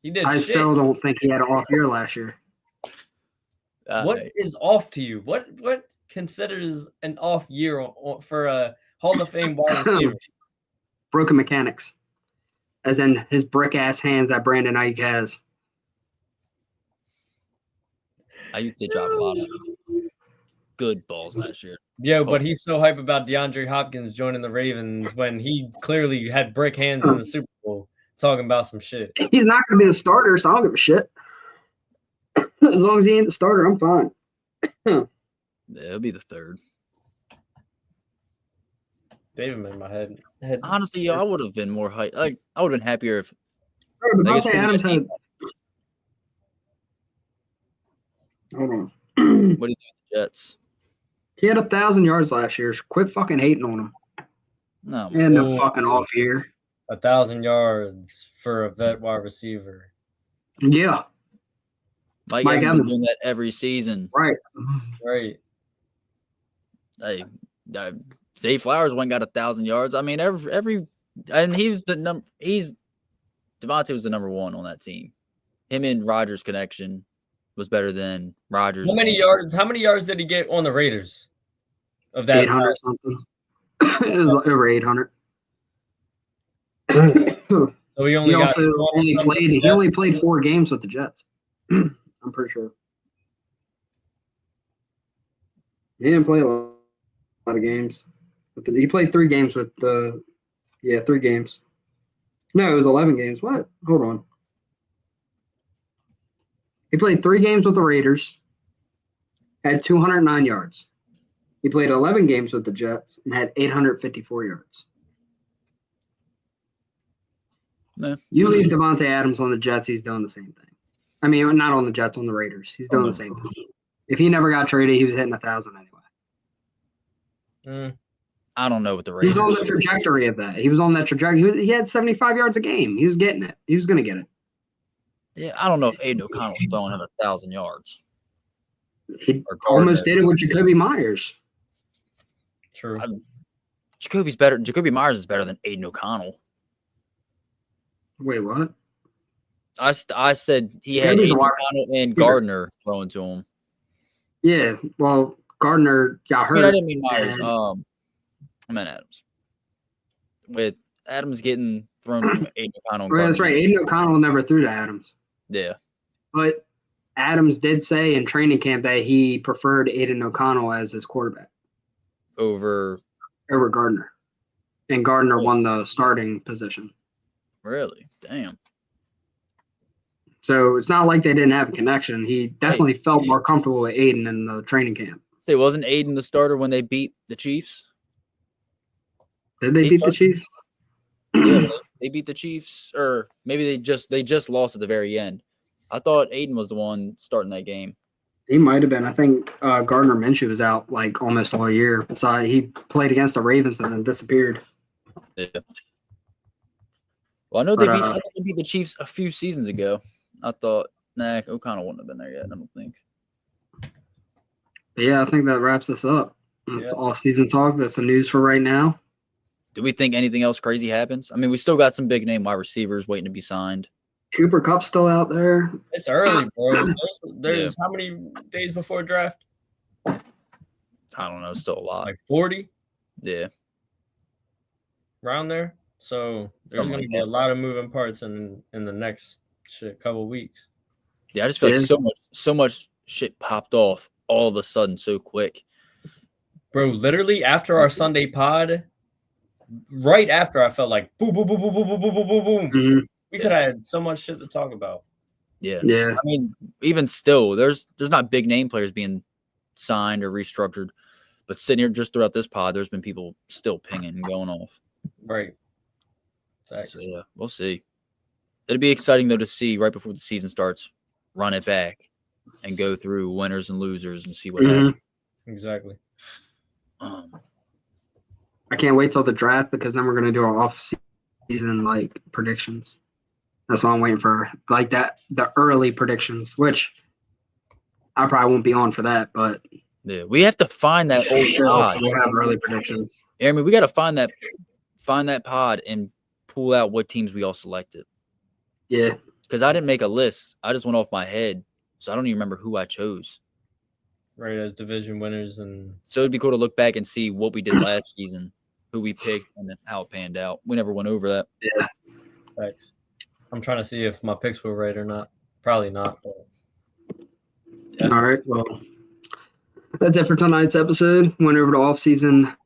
he did. I still don't think he had an off year last year. What is off to you? What considers an off year for a Hall of Fame wide receiver? Broken mechanics. As in his brick-ass hands that Brandon Ayuk has. Ayuk did drop a lot of good balls last year. Yeah, but he's so hype about DeAndre Hopkins joining the Ravens when he clearly had brick hands in the Super Bowl talking about some shit. He's not going to be the starter, so I don't give a shit. As long as he ain't the starter, I'm fine. Yeah, it'll be the third. David made my head. Honestly, I would have been more hype. Like, I would have been happier if. Devontae Adams had. Hold on. What do you think of the Jets? He had 1,000 yards last year. Quit fucking hating on him. No, and no fucking off year. 1,000 yards for a vet wide receiver. Yeah. Mike Evans doing that every season. Right. Hey, Zay Flowers went got 1,000 yards. I mean, every and he was Devontae was the number one on that team. Him and Rodgers' connection was better than Rodgers. How many yards did he get on the Raiders? Of that 800 something. It was over 800. So he only played 4 games with the Jets. I'm pretty sure. He didn't play a lot of games. He played 3 games with the 3 games. No, it was 11 games. What? Hold on. He played 3 games with the Raiders, had 209 yards. He played 11 games with the Jets and had 854 yards. No. You leave Devontae Adams on the Jets, he's doing the same thing. I mean, not on the Jets, on the Raiders. He's doing the same thing. If he never got traded, he was hitting 1,000 anyway. I don't know what the Raiders. He was on the trajectory of that. He was on that trajectory. He had 75 yards a game. He was getting it. He was going to get it. Yeah, I don't know if Aiden O'Connell was throwing him 1,000 yards. He almost did it with Jacoby Myers. True. Jacoby's better. Jacoby Myers is better than Aiden O'Connell. Wait, what? I said he had Aiden O'Connell and Gardner throwing to him. Yeah, well, Gardner got hurt. I didn't mean Myers. I meant Adams. With Adams getting thrown from Aiden O'Connell. Well, that's right. Aiden O'Connell never threw to Adams. Yeah. But Adams did say in training camp that he preferred Aiden O'Connell as his quarterback. Over Gardner. And Gardner won the starting position. Really? Damn. So it's not like they didn't have a connection. He definitely felt more comfortable with Aiden in the training camp. Say, wasn't Aiden the starter when they beat the Chiefs? Did they beat the Chiefs? Yeah, they beat the Chiefs, or maybe they just lost at the very end. I thought Aiden was the one starting that game. He might have been. I think Gardner Minshew was out like almost all year. So he played against the Ravens and then disappeared. Yeah. Well, I know they beat the Chiefs a few seasons ago. I thought, O'Connell wouldn't have been there yet. I don't think. But yeah, I think that wraps us up. That's off-season talk. That's the news for right now. Do we think anything else crazy happens? I mean, we still got some big name wide receivers waiting to be signed. Cooper Kupp's still out there. It's early, bro. There's how many days before draft? I don't know. Still a lot. Like 40? Yeah. Around there. So there's going to be a lot of moving parts in the next couple weeks. Yeah, I just feel like so much shit popped off all of a sudden so quick. Bro, literally after our Sunday pod, right after I felt like boom, boom, boom, boom, boom, boom, boom, boom, boom, boom. Mm-hmm. We could have had so much shit to talk about. Yeah. Yeah. I mean, even still, there's not big name players being signed or restructured. But sitting here just throughout this pod, there's been people still pinging and going off. Right. So, yeah, we'll see. It'd be exciting, though, to see right before the season starts, run it back and go through winners and losers and see what happens. Exactly. I can't wait till the draft because then we're going to do our off-season, like, predictions. That's what I'm waiting for. Like that, the early predictions, which I probably won't be on for that, but yeah, we have to find that old pod. We'll have early predictions. I mean, we got to find that pod and pull out what teams we all selected. Yeah, because I didn't make a list. I just went off my head, so I don't even remember who I chose. Right, as division winners, and so it'd be cool to look back and see what we did last season, who we picked, and then how it panned out. We never went over that. Yeah, thanks. I'm trying to see if my picks were right or not. Probably not. But yeah. All right. Well, that's it for tonight's episode. Went over to off-season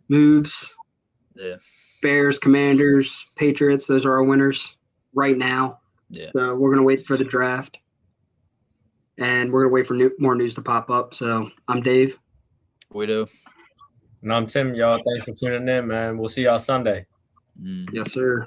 moves. Yeah. Bears, Commanders, Patriots. Those are our winners right now. Yeah. So we're going to wait for the draft. And we're going to wait for more news to pop up. So I'm Dave. Guido. And I'm Tim, y'all. Thanks for tuning in, man. We'll see y'all Sunday. Yes, sir.